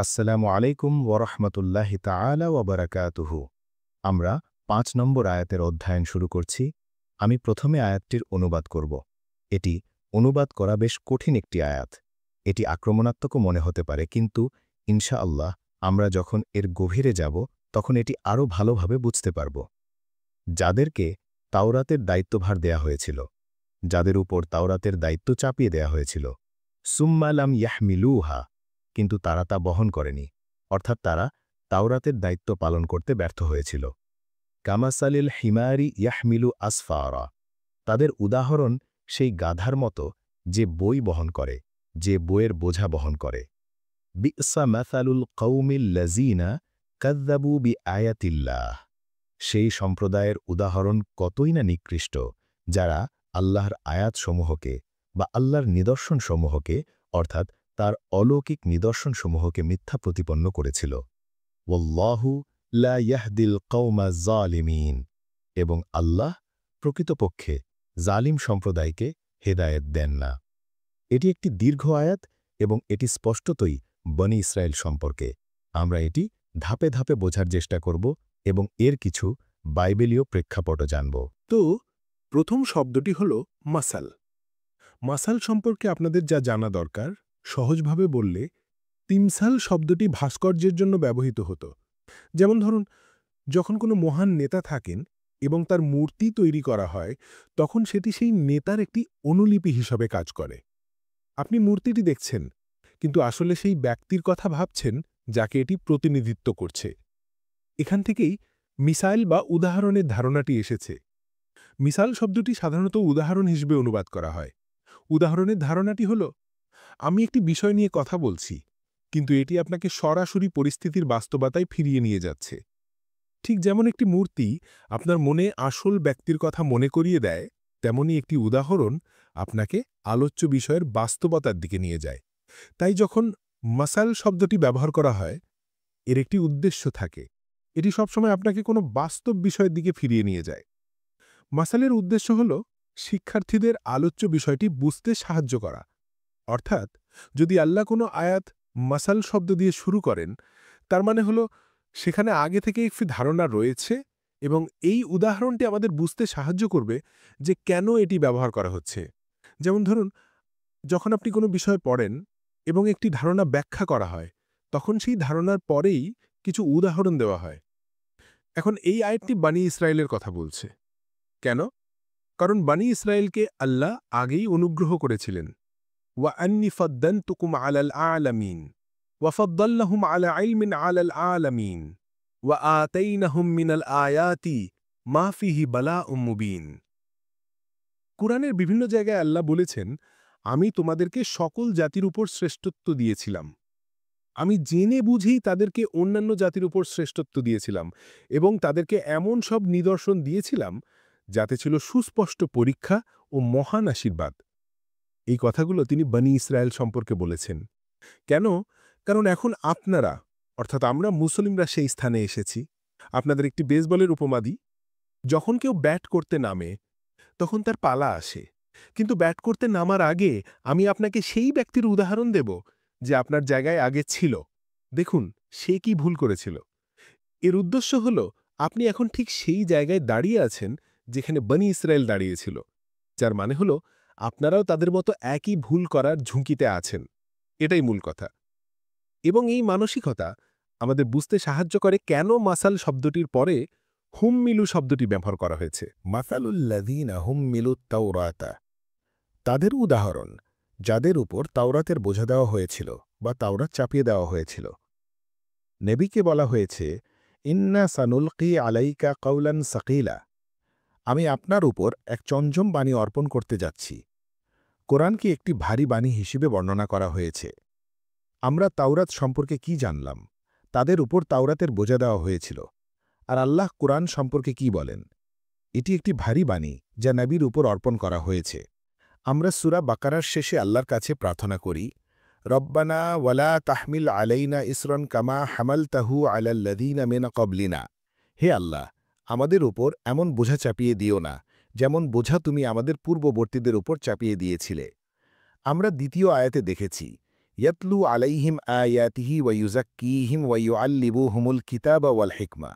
আসসালামু আলাইকুম ওয়ারহমতুল্লাহি তাআলা ওয়া বারাকাতুহু। আমরা ৫ নম্বর আয়াতের অধ্যয়ন শুরু করছি। আমি প্রথমে আয়াতটির অনুবাদ করব। এটি অনুবাদ করা বেশ কঠিন একটি আয়াত। এটি আক্রমণাত্মকও মনে হতে পারে, কিন্তু ইনশাআল্লাহ আমরা যখন এর গভীরে যাব তখন এটি আরও ভালোভাবে বুঝতে পারব। যাদেরকে তাওরাতের দায়িত্বভার দেয়া হয়েছিল, যাদের উপর তাওরাতের দায়িত্ব চাপিয়ে দেয়া হয়েছিল, সুম্মা লাম ইয়াহমিলুহা, কিন্তু তারা তা বহন করেনি, অর্থাৎ তারা তাওরাতের দায়িত্ব পালন করতে ব্যর্থ হয়েছিল। কামাসালিল হিমারি ইয়াহমিলু আসফারা, তাদের উদাহরণ সেই গাধার মতো যে বই বহন করে, যে বইয়ের বোঝা বহন করে। বি'সা মাসালুল কৌমিল লাজিনা কাযযাবু বিআয়াতিল্লাহ, সেই সম্প্রদায়ের উদাহরণ কতই না নিকৃষ্ট যারা আল্লাহর আয়াতসমূহকে বা আল্লাহর নিদর্শনসমূহকে, অর্থাৎ তার অলৌকিক নিদর্শনসমূহকে মিথ্যা প্রতিপন্ন করেছিল। ওয়াল্লাহু লা ইয়াহদিল কওমা যালিমিন, এবং আল্লাহ প্রকৃতপক্ষে জালিম সম্প্রদায়কে হেদায়েত দেন না। এটি একটি দীর্ঘ আয়াত এবং এটি স্পষ্টতই বনি ইসরায়েল সম্পর্কে। আমরা এটি ধাপে ধাপে বোঝার চেষ্টা করব এবং এর কিছু বাইবেলীয় প্রেক্ষাপটও জানব। তো প্রথম শব্দটি হল মাসাল। মাসাল সম্পর্কে আপনাদের যা জানা দরকার, সহজভাবে বললে তিমসাল শব্দটি ভাস্কর্যের জন্য ব্যবহৃত হতো। যেমন ধরুন, যখন কোনো মহান নেতা থাকেন এবং তার মূর্তি তৈরি করা হয়, তখন সেটি সেই নেতার একটি অনুলিপি হিসাবে কাজ করে। আপনি মূর্তিটি দেখছেন, কিন্তু আসলে সেই ব্যক্তির কথা ভাবছেন যাকে এটি প্রতিনিধিত্ব করছে। এখান থেকেই মিসাইল বা উদাহরণের ধারণাটি এসেছে। মিসাল শব্দটি সাধারণত উদাহরণ হিসেবে অনুবাদ করা হয়। উদাহরণের ধারণাটি হল, আমি একটি বিষয় নিয়ে কথা বলছি, কিন্তু এটি আপনাকে সরাসরি পরিস্থিতির বাস্তবতায় ফিরিয়ে নিয়ে যাচ্ছে। ঠিক যেমন একটি মূর্তি আপনার মনে আসল ব্যক্তির কথা মনে করিয়ে দেয়, তেমনি একটি উদাহরণ আপনাকে আলোচ্য বিষয়ের বাস্তবতার দিকে নিয়ে যায়। তাই যখন মাসাল শব্দটি ব্যবহার করা হয়, এর একটি উদ্দেশ্য থাকে। এটি সবসময় আপনাকে কোনো বাস্তব বিষয়ের দিকে ফিরিয়ে নিয়ে যায়। মাসালের উদ্দেশ্য হল শিক্ষার্থীদের আলোচ্য বিষয়টি বুঝতে সাহায্য করা। অর্থাৎ, যদি আল্লাহ কোনো আয়াত মাসাল শব্দ দিয়ে শুরু করেন, তার মানে হল সেখানে আগে থেকে একটি ধারণা রয়েছে এবং এই উদাহরণটি আমাদের বুঝতে সাহায্য করবে যে কেন এটি ব্যবহার করা হচ্ছে। যেমন ধরুন, যখন আপনি কোনো বিষয় পড়েন এবং একটি ধারণা ব্যাখ্যা করা হয়, তখন সেই ধারণার পরেই কিছু উদাহরণ দেওয়া হয়। এখন এই আয়াতটি বনী ইসরায়েলের কথা বলছে। কেন? কারণ বনী ইসরায়েলকে আল্লাহ আগেই অনুগ্রহ করেছিলেন। ওয়া আন্নি ফাদ্দানতুকুম আলাল আলামিন ওয়া ফাদ্দালনাহুম আলা ইলমিন আলাল আলামিন ওয়া আতাইনাহুম মিনাল আয়াতি মা ফিহি বালাউম মুবিন। কুরআনের বিভিন্ন জায়গায় আল্লাহ বলেছেন, আমি তোমাদেরকে সকল জাতির উপর শ্রেষ্ঠত্ব দিয়েছিলাম। আমি জেনে বুঝেই তাদেরকে অন্যান্য জাতির উপর শ্রেষ্ঠত্ব দিয়েছিলাম এবং তাদেরকে এমন সব নিদর্শন দিয়েছিলাম যাতে ছিল সুস্পষ্ট পরীক্ষা ও মহান আশীর্বাদ। এই কথাগুলো তিনি বনী ইসরায়েল সম্পর্কে বলেছেন। কেন? কারণ এখন আপনারা, অর্থাৎ আমরা মুসলিমরা সেই স্থানে এসেছি। আপনাদের একটি বেসবলের উপমা দিই। যখন কেউ ব্যাট করতে নামে, তখন তার পালা আসে, কিন্তু ব্যাট করতে নামার আগে আমি আপনাকে সেই ব্যক্তির উদাহরণ দেব যে আপনার জায়গায় আগে ছিল। দেখুন সে কি ভুল করেছিল। এর উদ্দেশ্য হল, আপনি এখন ঠিক সেই জায়গায় দাঁড়িয়ে আছেন যেখানে বনী ইসরায়েল দাঁড়িয়েছিল, যার মানে হল আপনারাও তাদের মতো একই ভুল করার ঝুঁকিতে আছেন। এটাই মূল কথা। এবং এই মানসিকতা আমাদের বুঝতে সাহায্য করে কেন মাসাল শব্দটির পরে হুম্মিলু শব্দটি ব্যবহার করা হয়েছে। মাসালুল্লাযীনা হুম্মিলুত তাওরাতা, তাদের উদাহরণ যাদের উপর তাওরাতের বোঝা দেওয়া হয়েছিল বা তাওরাত চাপিয়ে দেওয়া হয়েছিল। নবীকে বলা হয়েছে, ইন্না সানুলকি আলাইকা কওলান সাকিলা, আমি আপনার উপর এক চঞ্চম বাণী অর্পণ করতে যাচ্ছি। কোরআনকে একটি ভারী বাণী হিসেবে বর্ণনা করা হয়েছে। আমরা তাওরাত সম্পর্কে কি জানলাম? তাদের উপর তাওরাতের বোঝা দেওয়া হয়েছিল। আর আল্লাহ কোরআন সম্পর্কে কি বলেন? এটি একটি ভারী বাণী যা নবীর উপর অর্পণ করা হয়েছে। আমরা সূরা বাকারার শেষে আল্লাহর কাছে প্রার্থনা করি, রব্বানা ওয়ালা তাহমিল আলাইনা ইসরন কামা হামালতাহু আলাল্লাযীনা মিন ক্বাবলিনা, হে আল্লাহ, আমাদের উপর এমন বোঝা চাপিয়ে দিও না যেমন বোঝা তুমি আমাদের পূর্ববর্তীদের উপর চাপিয়ে দিয়েছিলে। আমরা দ্বিতীয় আয়াতে দেখেছি, ইয়াতলু আলাইহিম আয়াতিহি ওয়া ইউযাক্কিহিম ওয়া ইউআল্লিমুহুমুল কিতাবা ওয়াল হিকমা।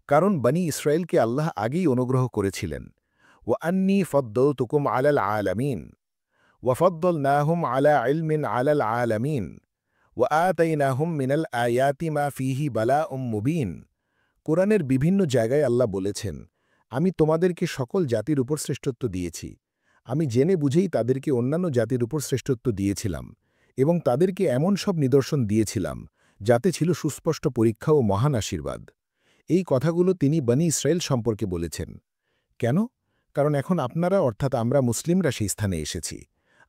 কারণ বনি ইসরায়েলকে আল্লাহ আগেই অনুগ্রহ করেছিলেন। ওয়া আন্নী ফদ্দলতুকুম আলাল আলামিন ওয়া ফদ্দলনাহুম আলা ইলমিন আলাল আলামিন ওয়া আতাইনাহুম মিনাল আয়াতি মা ফীহি বালাউম মুবিন। কোরআনের বিভিন্ন জায়গায় আল্লাহ বলেছেন, আমি তোমাদেরকে সকল জাতির উপর শ্রেষ্ঠত্ব দিয়েছি। আমি জেনে বুঝেই তাদেরকে অন্যান্য জাতির উপর শ্রেষ্ঠত্ব দিয়েছিলাম এবং তাদেরকে এমন সব নিদর্শন দিয়েছিলাম যাতে ছিল সুস্পষ্ট পরীক্ষা ও মহান আশীর্বাদ। এই কথাগুলো তিনি বনি ইসরায়েল সম্পর্কে বলেছেন। কেন? কারণ এখন আপনারা অর্থাৎ আমরা মুসলিমরা সেই স্থানে এসেছি।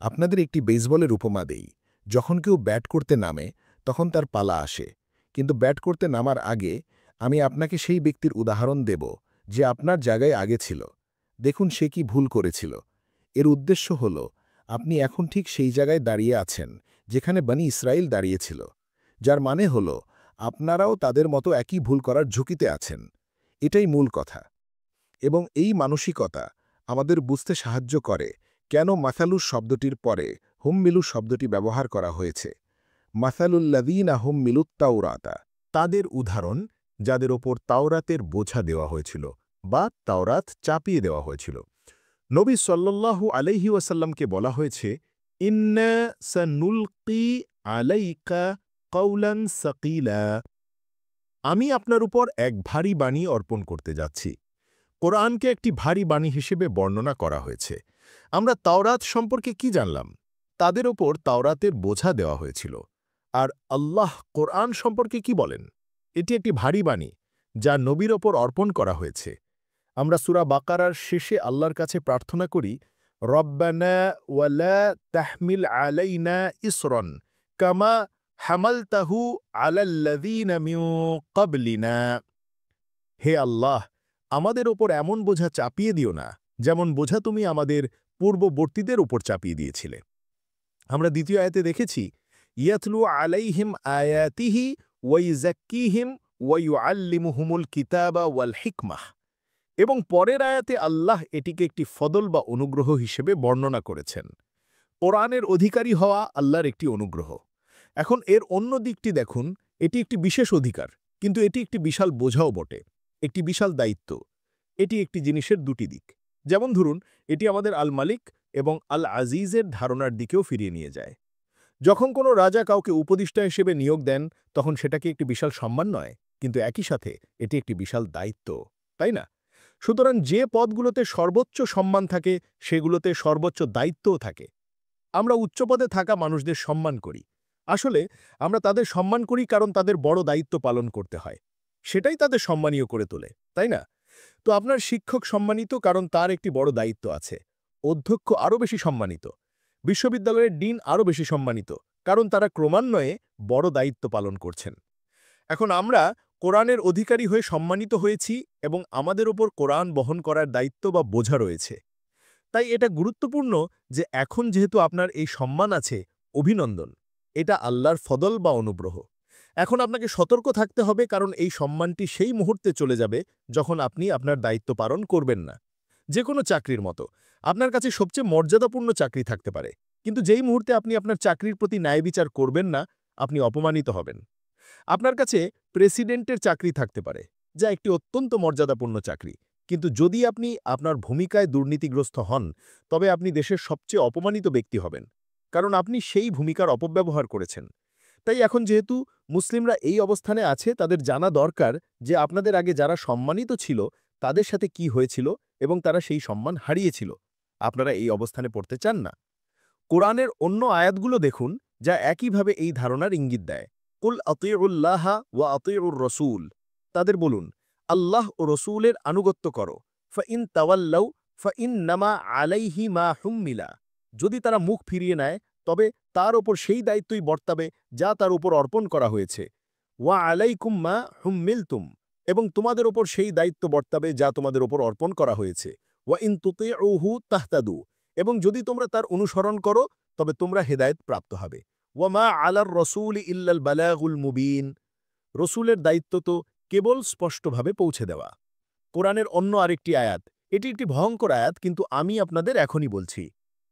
আপনাদের একটি বেসবলের উপমা দেই। যখন কেউ ব্যাট করতে নামে তখন তার পালা আসে, কিন্তু ব্যাট করতে নামার আগে আমি আপনাকে সেই ব্যক্তির উদাহরণ দেব যে আপনার জায়গায় আগে ছিল। দেখুন সে কি ভুল করেছিল। এর উদ্দেশ্য হল আপনি এখন ঠিক সেই জায়গায় দাঁড়িয়ে আছেন যেখানে বনি ইসরায়েল দাঁড়িয়েছিল, যার মানে হল আপনারাও তাদের মতো একই ভুল করার ঝুঁকিতে আছেন। এটাই মূল কথা। এবং এই মানসিকতা আমাদের বুঝতে সাহায্য করে কেন মাসালুস শব্দটির পরে হুম্মিলু শব্দটি ব্যবহার করা হয়েছে। মাসালুল্লাযীনা হুম্মিলুত তাওরাতা, তাদের উদাহরণ যাদের ওপর তাওরাতের বোঝা দেওয়া হয়েছিল বা তাওরাত চাপিয়ে দেওয়া হয়েছিল। নবী সাল্লাল্লাহু আলাইহি ওয়াসাল্লামকে বলা হয়েছে, ইন্না সানুলকি আলাইকা কওলান সাকিলা, আমি আপনার উপর এক ভারী বাণী অর্পণ করতে যাচ্ছি। কোরআনকে একটি ভারী বাণী হিসেবে বর্ণনা করা হয়েছে। আমরা তাওরাত সম্পর্কে কি জানলাম? তাদের ওপর তাওরাতের বোঝা দেওয়া হয়েছিল। আর আল্লাহ কোরআন সম্পর্কে কি বলেন? এটি একটি ভারী বাণী যা নবীর ওপর অর্পণ করা হয়েছে। আমরা সূরা বাকারার শেষে আল্লাহর কাছে প্রার্থনা করি, রব্বানা ওয়ালা তাহমিল আলাইনা ইসরন কামা হামালতাহু আলাল্লাযীনা মিন ক্বাবলিনা। হে আল্লাহ, আমাদের ওপর এমন বোঝা চাপিয়ে দিও না যেমন বোঝা তুমি আমাদের পূর্ববর্তীদের উপর চাপিয়ে দিয়েছিলে। আমরা দ্বিতীয় আয়াতে দেখেছি, ইয়াতলু আলাইহিম আয়াতিহি ওয়া ইউযাক্কিহিম ওয়া ইউআল্লিমুহুমুল কিতাবা ওয়াল হিকমাহ। এবং পরের আয়াতে আল্লাহ এটিকে একটি ফদল বা অনুগ্রহ হিসেবে বর্ণনা করেছেন। কোরআনের অধিকারী হওয়া আল্লাহর একটি অনুগ্রহ। এখন এর অন্য দিকটি দেখুন, এটি একটি বিশেষ অধিকার, কিন্তু এটি একটি বিশাল বোঝাও বটে, একটি বিশাল দায়িত্ব। এটি একটি জিনিসের দুটি দিক। যেমন ধরুন, এটি আমাদের আল মালিক এবং আল আজিজের ধারণার দিকেও ফিরিয়ে নিয়ে যায়। যখন কোনো রাজা কাউকে উপদেষ্টা হিসেবে নিয়োগ দেন তখন সেটাকে একটি বিশাল সম্মান নয়, কিন্তু একই সাথে এটি একটি বিশাল দায়িত্ব, তাই না? সুতরাং যে পদগুলোতে সর্বোচ্চ সম্মান থাকে সেগুলোতে সর্বোচ্চ দায়িত্বও থাকে। আমরা উচ্চপদে থাকা মানুষদের সম্মান করি। আসলে আমরা তাদের সম্মান করি কারণ তাদের বড় দায়িত্ব পালন করতে হয়। সেটাই তাদের সম্মানীয় করে তোলে, তাই না? তো আপনার শিক্ষক সম্মানিত কারণ তার একটি বড় দায়িত্ব আছে। অধ্যক্ষ আরও বেশি সম্মানিত। বিশ্ববিদ্যালয়ের ডিন আরও বেশি সম্মানিত কারণ তারা ক্রমান্বয়ে বড় দায়িত্ব পালন করছেন। এখন আমরা কোরআনের অধিকারী হয়ে সম্মানিত হয়েছি এবং আমাদের ওপর কোরআন বহন করার দায়িত্ব বা বোঝা রয়েছে। তাই এটা গুরুত্বপূর্ণ যে এখন যেহেতু আপনার এই সম্মান আছে, অভিনন্দন। এটা আল্লাহর ফদল বা অনুগ্রহ। এখন আপনাকে সতর্ক থাকতে হবে কারণ এই সম্মানটি সেই মুহূর্তে চলে যাবে যখন আপনি আপনার দায়িত্ব পালন করবেন না। যে কোনো চাকরির মতো আপনার কাছে সবচেয়ে মর্যাদাপূর্ণ চাকরি থাকতে পারে, কিন্তু যেই মুহূর্তে আপনি আপনার চাকরির প্রতি ন্যায় বিচার করবেন না, আপনি অপমানিত হবেন। আপনার কাছে প্রেসিডেন্টের চাকরি থাকতে পারে, যা একটি অত্যন্ত মর্যাদাপূর্ণ চাকরি, কিন্তু যদি আপনি আপনার ভূমিকায় দুর্নীতিগ্রস্ত হন, তবে আপনি দেশের সবচেয়ে অপমানিত ব্যক্তি হবেন, কারণ আপনি সেই ভূমিকার অপব্যবহার করেছেন। তাই এখন যেহেতু মুসলিমরা এই অবস্থানে আছে, তাদের জানা দরকার যে আপনাদের আগে যারা সম্মানিত ছিল তাদের সাথে কি হয়েছিল এবং তারা সেই সম্মান হারিয়েছিল। আপনারা এই অবস্থানে পড়তে চান না। কোরআনের অন্য আয়াতগুলো দেখুন যা একইভাবে এই ধারণার ইঙ্গিত দেয়। কুল আতিউল্লাহ ওয়া আতিউর রসুল, তাদের বলুন আল্লাহ ও রসুলের আনুগত্য করো। ফাইন তাওয়াল্লাউ ফাইন্নামা আলাইহি মা হুম্মিলা, যদি তারা মুখ ফিরিয়ে নেয় তবে তার ওপর সেই দায়িত্বই বর্তাবে যা তার উপর অর্পণ করা হয়েছে। ওয়া আলাইকুম মা হুম্মিলতুম, এবং তোমাদের ওপর সেই দায়িত্ব বর্তাবে যা তোমাদের ওপর অর্পণ করা হয়েছে। ওয়া ইন তুতিউহু তাহতাদু, এবং যদি তোমরা তার অনুসরণ করো তবে তোমরা হেদায়েত প্রাপ্ত হবে। ওয়া মা আলার রসুল ইল্লাল বালাগুল মুবিন, রসুলের দায়িত্ব তো কেবল স্পষ্টভাবে পৌঁছে দেওয়া। কোরআনের অন্য আরেকটি আয়াত, এটি একটি ভয়ঙ্কর আয়াত, কিন্তু আমি আপনাদের এখনই বলছি,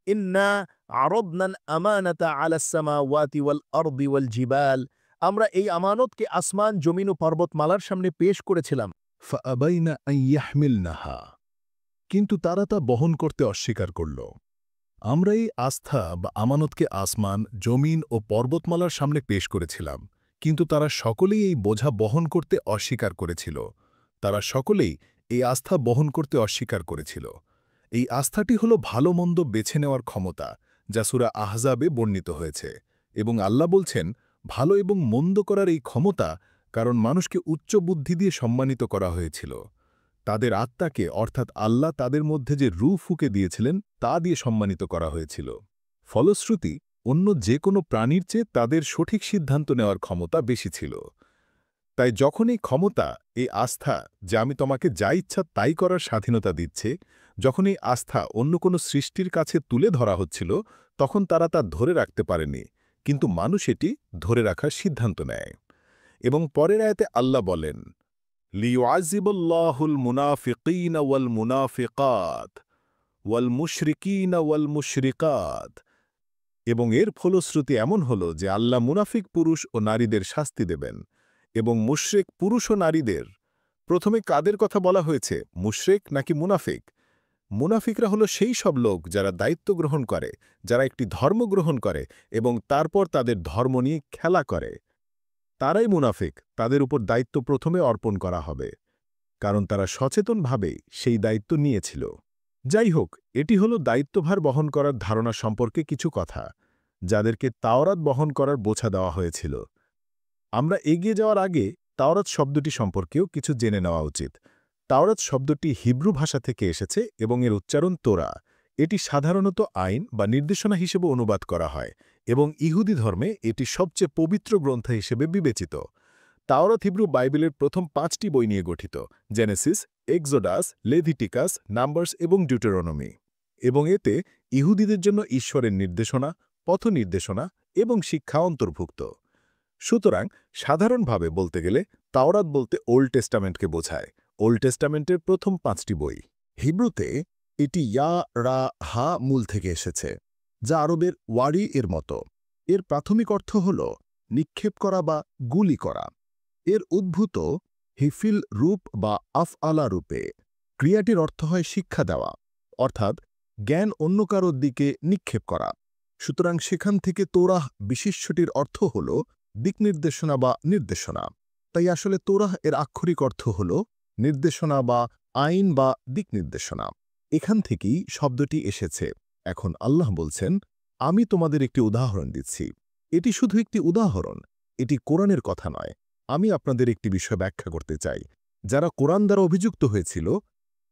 ইন্না عرضنا الأمانة على السماوات والأرض والجبال আমরা এই আমানতকে আসমান জমিন ও পর্বতমালার সামনে পেশ করেছিলাম فأبين أن يحملنها কিন্তু তারা তা বহন করতে অস্বীকার করল আমরা এই আস্থা বা আমানতকে আসমান জমিন ও পর্বতমালার সামনে পেশ করেছিলাম কিন্তু তারা সকলেই এই বোঝা বহন করতে অস্বীকার করেছিল তারা সকলেই এই আস্থা বহন করতে অস্বীকার করেছিল এই আস্থাটি হল ভালো মন্দ বেছে নেওয়ার ক্ষমতা যা সূরা আহজাবে বর্ণিত হয়েছে এবং আল্লাহ বলছেন ভালো এবং মন্দ করার এই ক্ষমতা কারণ মানুষকে উচ্চ বুদ্ধি দিয়ে সম্মানিত করা হয়েছিল তাদের আত্মাকে অর্থাৎ আল্লাহ তাদের মধ্যে যে রূহ ফুঁকে দিয়েছিলেন তা দিয়ে সম্মানিত করা হয়েছিল ফলশ্রুতি অন্য যে কোনো প্রাণীর চেয়ে তাদের সঠিক সিদ্ধান্ত নেওয়ার ক্ষমতা বেশি ছিল তাই যখন এই ক্ষমতা এই আস্থা যে আমি তোমাকে যা ইচ্ছা তাই করার স্বাধীনতা দিচ্ছে যখন এই আস্থা অন্য কোনো সৃষ্টির কাছে তুলে ধরা হচ্ছিল তখন তারা তা ধরে রাখতে পারেনি কিন্তু মানুষ এটি ধরে রাখার সিদ্ধান্ত নেয় এবং পরের আয়াতে আল্লাহ বলেন লিউআযিবুল্লাহুল মুনাফিকিনা ওয়াল মুনাফিকাত ওয়াল মুশরিকিনা ওয়াল মুশরিকাত এবং এর ফলশ্রুতি এমন হল যে আল্লাহ মুনাফিক পুরুষ ও নারীদের শাস্তি দেবেন এবং মুশরিক পুরুষ ও নারীদের প্রথমে কাদের কথা বলা হয়েছে মুশরিক নাকি মুনাফিক মুনাফিকরা হলো সেই সব লোক যারা দায়িত্ব গ্রহণ করে যারা একটি ধর্ম গ্রহণ করে এবং তারপর তাদের ধর্ম নিয়ে খেলা করে তারাই মুনাফিক তাদের উপর দায়িত্ব প্রথমে অর্পণ করা হবে কারণ তারা সচেতনভাবেই সেই দায়িত্ব নিয়েছিল যাই হোক এটি হল দায়িত্বভার বহন করার ধারণা সম্পর্কে কিছু কথা যাদেরকে তাওরাত বহন করার বোঝা দেওয়া হয়েছিল আমরা এগিয়ে যাওয়ার আগে তাওরাত শব্দটি সম্পর্কেও কিছু জেনে নেওয়া উচিত তাওরাত শব্দটি হিব্রু ভাষা থেকে এসেছে এবং এর উচ্চারণ তোরা এটি সাধারণত আইন বা নির্দেশনা হিসেবে অনুবাদ করা হয় এবং ইহুদি ধর্মে এটি সবচেয়ে পবিত্র গ্রন্থ হিসেবে বিবেচিত তাওরাত হিব্রু বাইবেলের প্রথম 5টি বই নিয়ে গঠিত জেনেসিস এক্সোডাস লেভিটিকাস নাম্বারস এবং ডিউটেরোনমি এবং এতে ইহুদিদের জন্য ঈশ্বরের নির্দেশনা পথ নির্দেশনা এবং শিক্ষা অন্তর্ভুক্ত সুতরাং সাধারণভাবে বলতে গেলে তাওরাত বলতে ওল্ড টেস্টামেন্টকে বোঝায় ওল্ড টেস্টামেন্টের প্রথম 5টি বই হিব্রুতে এটি ইয়া রা হা মূল থেকে এসেছে যা আরবের ওয়ারি এর মতো এর প্রাথমিক অর্থ হল নিক্ষেপ করা বা গুলি করা এর উদ্ভূত হিফিল রূপ বা আফআলা রূপে ক্রিয়াটির অর্থ হয় শিক্ষা দেওয়া অর্থাৎ জ্ঞান অন্য কারোর দিকে নিক্ষেপ করা সুতরাং সেখান থেকে তোরাহ বিশিষ্যটির অর্থ হল দিকনির্দেশনা বা নির্দেশনা তাই আসলে তোরাহ এর আক্ষরিক অর্থ হল নির্দেশনা বা আইন বা দিকনির্দেশনা এখান থেকেই শব্দটি এসেছে এখন আল্লাহ বলছেন আমি তোমাদের একটি উদাহরণ দিচ্ছি এটি শুধু একটি উদাহরণ এটি কোরআনের কথা নয় আমি আপনাদের একটি বিষয় ব্যাখ্যা করতে চাই যারা কোরআন দ্বারা অভিযুক্ত হয়েছিল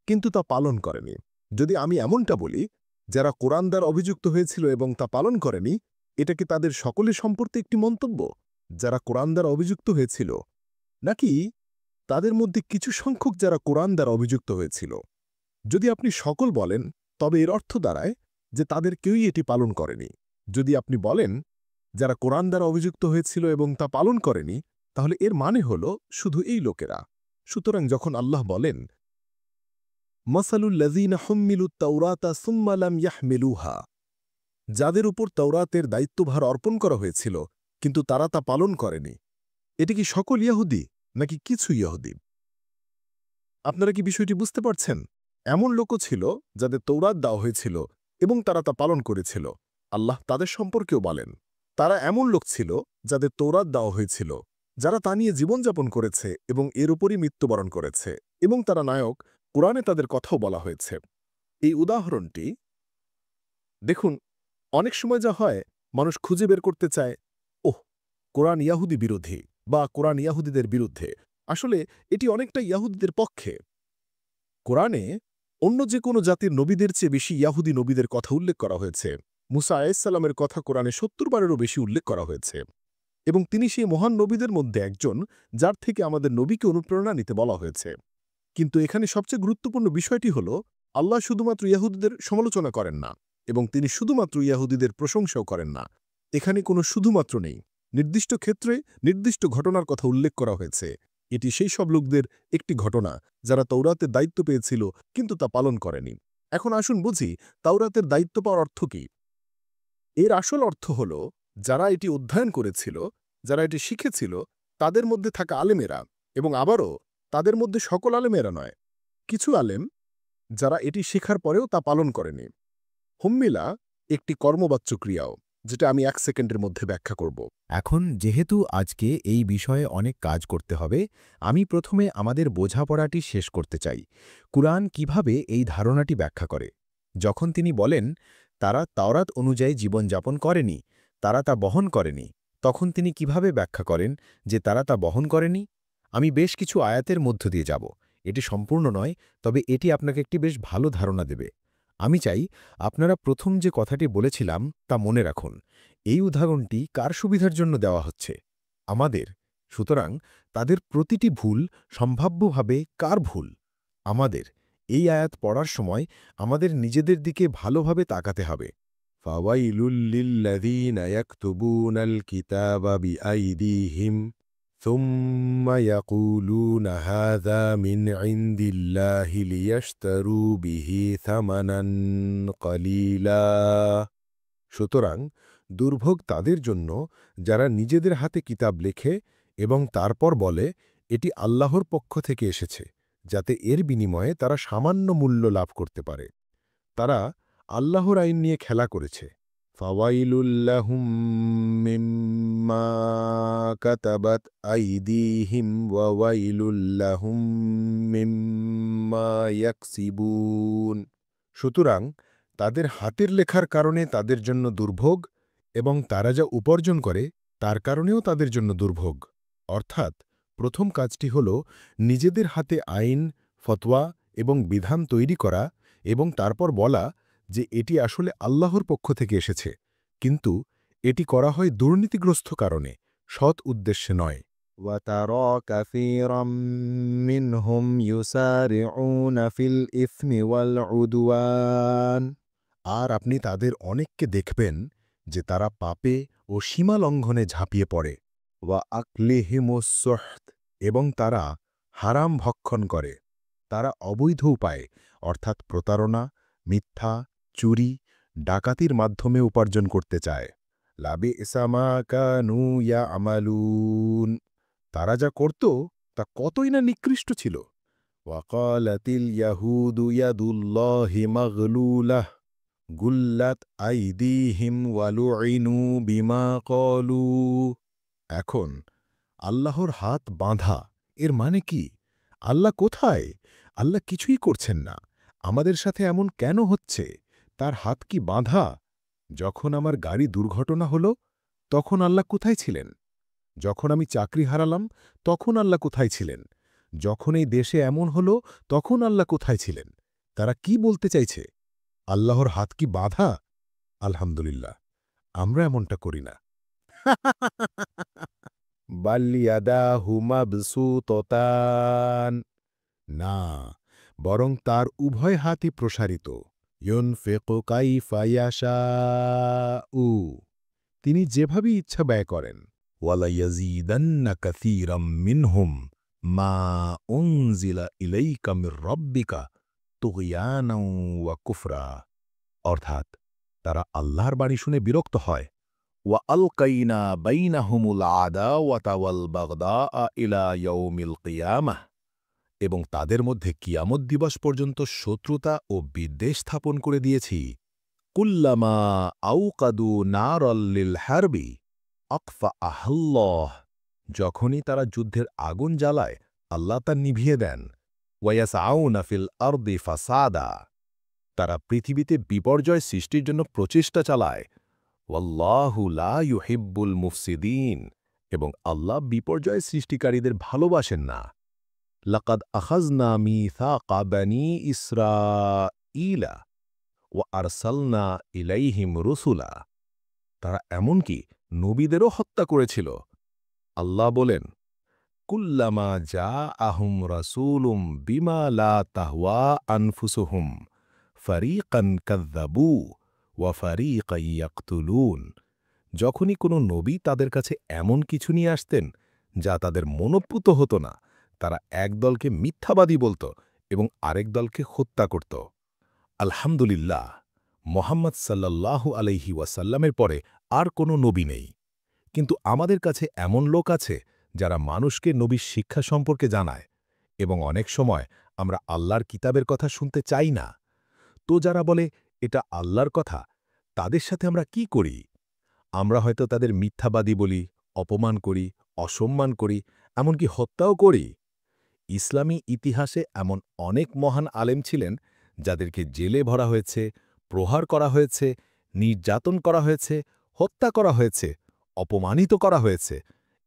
কিন্তু তা পালন করেনি যদি আমি এমনটা বলি যারা কোরআন দ্বারা অভিযুক্ত হয়েছিল এবং তা পালন করেনি এটা কি তাদের সকলের সম্পর্কে একটি মন্তব্য যারা কোরআন দ্বারা অভিযুক্ত হয়েছিল নাকি তাদের মধ্যে কিছু সংখ্যক যারা কোরআন দ্বারা অভিযুক্ত হয়েছিল যদি আপনি সকল বলেন তবে এর অর্থ দাঁড়ায় যে তাদের কেউই এটি পালন করেনি যদি আপনি বলেন যারা কোরআন দ্বারা অভিযুক্ত হয়েছিল এবং তা পালন করেনি তাহলে এর মানে হল শুধু এই লোকেরা সুতরাং যখন আল্লাহ বলেন মাসালুল্লাযীনা হুম্মিলুত তাওরাতা সুম্মা লাম ইয়াহমিলুহা যাদের উপর তাওরাতের দায়িত্বভার অর্পণ করা হয়েছিল কিন্তু তারা তা পালন করেনি এটি কি সকল ইয়াহুদি নাকি কিছু ইয়াহুদি আপনারা কি বিষয়টি বুঝতে পারছেন এমন লোকও ছিল যাদের তৌরাত দেওয়া হয়েছিল এবং তারা তা পালন করেছিল আল্লাহ তাদের সম্পর্কেও বলেন তারা এমন লোক ছিল যাদের তৌরাত দেওয়া হয়েছিল যারা তা নিয়ে জীবনযাপন করেছে এবং এর উপরই মৃত্যুবরণ করেছে এবং তারা নায়ক কোরআনে তাদের কথাও বলা হয়েছে এই উদাহরণটি দেখুন অনেক সময় যা হয় মানুষ খুঁজে বের করতে চায় ওহ কোরআন ইয়াহুদি বিরোধী বা কোরআন ইয়াহুদিদের বিরুদ্ধে আসলে এটি অনেকটা ইয়াহুদিদের পক্ষে কোরআনে অন্য যে কোনো জাতির নবীদের চেয়ে বেশি ইয়াহুদি নবীদের কথা উল্লেখ করা হয়েছে মুসা আলাইহিসসালামের কথা কোরআনে ৭০ বারেরও বেশি উল্লেখ করা হয়েছে এবং তিনি সেই মহান নবীদের মধ্যে একজন যার থেকে আমাদের নবীকে অনুপ্রেরণা নিতে বলা হয়েছে কিন্তু এখানে সবচেয়ে গুরুত্বপূর্ণ বিষয়টি হল আল্লাহ শুধুমাত্র ইয়াহুদিদের সমালোচনা করেন না এবং তিনি শুধুমাত্র ইয়াহুদিদের প্রশংসাও করেন না এখানে কোনো শুধুমাত্র নেই নির্দিষ্ট ক্ষেত্রে নির্দিষ্ট ঘটনার কথা উল্লেখ করা হয়েছে এটি সেই সব লোকদের একটি ঘটনা যারা তাওরাতের দায়িত্ব পেয়েছিল কিন্তু তা পালন করেনি এখন আসুন বুঝি তাওরাতের দায়িত্ব পাওয়ার অর্থ কী এর আসল অর্থ হল যারা এটি অধ্যয়ন করেছিল, যারা এটি শিখেছিল, তাদের মধ্যে থাকা আলেমেরা, এবং আবারও তাদের মধ্যে সকল আলেমেরা নয়, কিছু আলেম যারা এটি শেখার পরেও তা পালন করেনি। হুম্মিলা একটি কর্মবাচ্য ক্রিয়াও, যেটা আমি 1 সেকেন্ডের মধ্যে ব্যাখ্যা করব। এখন যেহেতু আজকে এই বিষয়ে অনেক কাজ করতে হবে, আমি প্রথমে আমাদের বোঝাপড়াটি শেষ করতে চাই। কুরআন কিভাবে এই ধারণাটি ব্যাখ্যা করে? যখন তিনি বলেন তারা তাওরাত অনুযায়ী জীবনযাপন করেনি, তারা তা বহন করেনি, তখন তিনি কিভাবে ব্যাখ্যা করেন যে তারা তা বহন করেনি? আমি বেশ কিছু আয়াতের মধ্য দিয়ে যাব। এটি সম্পূর্ণ নয়, তবে এটি আপনাকে একটি বেশ ভালো ধারণা দেবে। আমি চাই আপনারা প্রথম যে কথাটি বলেছিলাম তা মনে রাখুন। এই উদাহরণটি কার সুবিধার জন্য দেওয়া হচ্ছে? আমাদের। সুতরাং তাদের প্রতিটি ভুল সম্ভাব্যভাবে কার ভুল? আমাদের। এই আয়াত পড়ার সময় আমাদের নিজেদের দিকে ভালোভাবে তাকাতে হবে। ফাওয়াইলুল লিল্লাযীনা ইয়াকতুবুনাল কিতাবা বিআইদিহিম সুম্মা ইয়াকুলুনা হাযা মিন ইনদিল্লাহি লিয়াশতারু বিহি থামানান কলিলা। সুতরাং দুর্ভোগ তাদের জন্য যারা নিজেদের হাতে কিতাব লেখে এবং তারপর বলে এটি আল্লাহর পক্ষ থেকে এসেছে, যাতে এর বিনিময়ে তারা সামান্য মূল্য লাভ করতে পারে। তারা আল্লাহর আইন নিয়ে খেলা করেছে। ফাওয়াইলুল্লাহুম মিম্মা কাতাবাত আইদিহিম ওয়া ওয়াইলুল্লাহুম মিম্মা ইয়াকসিবুন। সুতরাং তাদের হাতের লেখার কারণে তাদের জন্য দুর্ভোগ, এবং তারা যা উপার্জন করে তার কারণেও তাদের জন্য দুর্ভোগ। অর্থাৎ প্রথম কাজটি হল নিজেদের হাতে আইন, ফতোয়া এবং বিধান তৈরি করা এবং তারপর বলা যে এটি আসলে আল্লাহর পক্ষ থেকে এসেছে, কিন্তু এটি করা হয় দুর্নীতিগ্রস্ত কারণে, সৎ উদ্দেশ্যে নয়। وترى كثيرا منهم يسارعون في الإثم والعدوان আর আপনি তাদের অনেককে দেখবেন যে তারা পাপে ও সীমা লঙ্ঘনে ঝাঁপিয়ে পড়ে। وأكلهم السحت এবং তারা হারাম ভক্ষণ করে। তারা অবৈধ উপায়ে অর্থাৎ প্রতারণা, মিথ্যা, চুরি, ডাকাতির মাধ্যমে উপার্জন করতে চায়। লাবিসা মা কানু ইয়ামালুন। তারা যা করত তা কতই না নিকৃষ্ট ছিল। ওয়াকালাতিল ইয়াহুদু ইয়াদুল্লাহি মাগলুলাহ গুল্লাত আইদিহিম ওয়ালুইনু বিমা ক্বালু। এখন আল্লাহর হাত বাঁধা এর মানে কি? আল্লাহ কোথায়? আল্লাহ কিছুই করছেন না। আমাদের সাথে এমন কেন হচ্ছে? তার হাত কি বাঁধা? যখন আমার গাড়ি দুর্ঘটনা হল, তখন আল্লাহ কোথায় ছিলেন? যখন আমি চাকরি হারালাম, তখন আল্লাহ কোথায় ছিলেন? যখন এই দেশে এমন হল, তখন আল্লাহ কোথায় ছিলেন? তারা কি বলতে চাইছে? আল্লাহর হাত কি বাঁধা? আলহামদুলিল্লাহ, আমরা এমনটা করি না। বাল্লিয়াদাহু মাবসুততান। না, বরং তার উভয় হাতই প্রসারিত। ইউনফিকু কাইফা ইয়াশাউ। তিনি যেভাবে ইচ্ছা ব্যয় করেন। ওয়ালা ইয়াজিদান্না কাসীরাম মিনহুম মা উনজিলা ইলাইকা মির রাব্বিকা তুগয়ানাও ওয়া কুফরা। অর্থাৎ তারা আল্লাহর বাণী শুনে বিরক্ত হয়। ওয়া আলকাইনা বাইনাহুমুল আদাওয়াতা ওয়াল বাগদাআ ইলা ইয়াউমিল কিয়ামাহ। এবং তাদের মধ্যে কিয়ামত দিবস পর্যন্ত শত্রুতা ও বিদ্বেষ স্থাপন করে দিয়েছি। কুল্লামা আউকাদু নারাল লিল হারবি আকফা আহাল্লাহ। যখনই তারা যুদ্ধের আগুন জ্বালায়, আল্লাহ তা নিভিয়ে দেন। ওয়ায়াসআউনা ফিল আরদি ফাসাদা। তারা পৃথিবীতে বিপর্যয় সৃষ্টির জন্য প্রচেষ্টা চালায়। ওয়াল্লাহু লা ইউহিব্বুল মুফসিদিন। এবং আল্লাহ বিপর্যয় সৃষ্টিকারীদের ভালোবাসেন না। লাকাদ আখাযনা মিসাকা বানী ইসরাঈলা ওয়া আরসালনা ইলাইহিম রুসুলা। তারা এমনকি নবীদেরও হত্যা করেছিল। আল্লাহ বলেন, কুল্লামা জাআহুম রাসূলুম বিমা লা তাহওয়া আনফুসুহুম ফারীকান কাযযাবু ওয়া ফারীকান ইয়াকতুলুন। যখনই কোনো নবী তাদের কাছে এমন কিছু নিয়ে আসতেন যা তাদের মনোপুত হতো না, তারা এক দলকে মিথ্যাবাদী বলত এবং আরেক দলকে হত্যা করত। আলহামদুলিল্লাহ, মোহাম্মদ সাল্লাল্লাহু আলাইহি ওয়াসাল্লামের পরে আর কোনো নবী নেই। কিন্তু আমাদের কাছে এমন লোক আছে যারা মানুষকে নবীর শিক্ষা সম্পর্কে জানায়, এবং অনেক সময় আমরা আল্লাহর কিতাবের কথা শুনতে চাই না। তো যারা বলে এটা আল্লাহর কথা, তাদের সাথে আমরা কি করি? আমরা হয়তো তাদের মিথ্যাবাদী বলি, অপমান করি, অসম্মান করি, এমনকি হত্যাও করি। ইসলামী ইতিহাসে এমন অনেক মহান আলেম ছিলেন যাদেরকে জেলে ভরা হয়েছে, প্রহার করা হয়েছে, নির্যাতন করা হয়েছে, হত্যা করা হয়েছে, অপমানিত করা হয়েছে,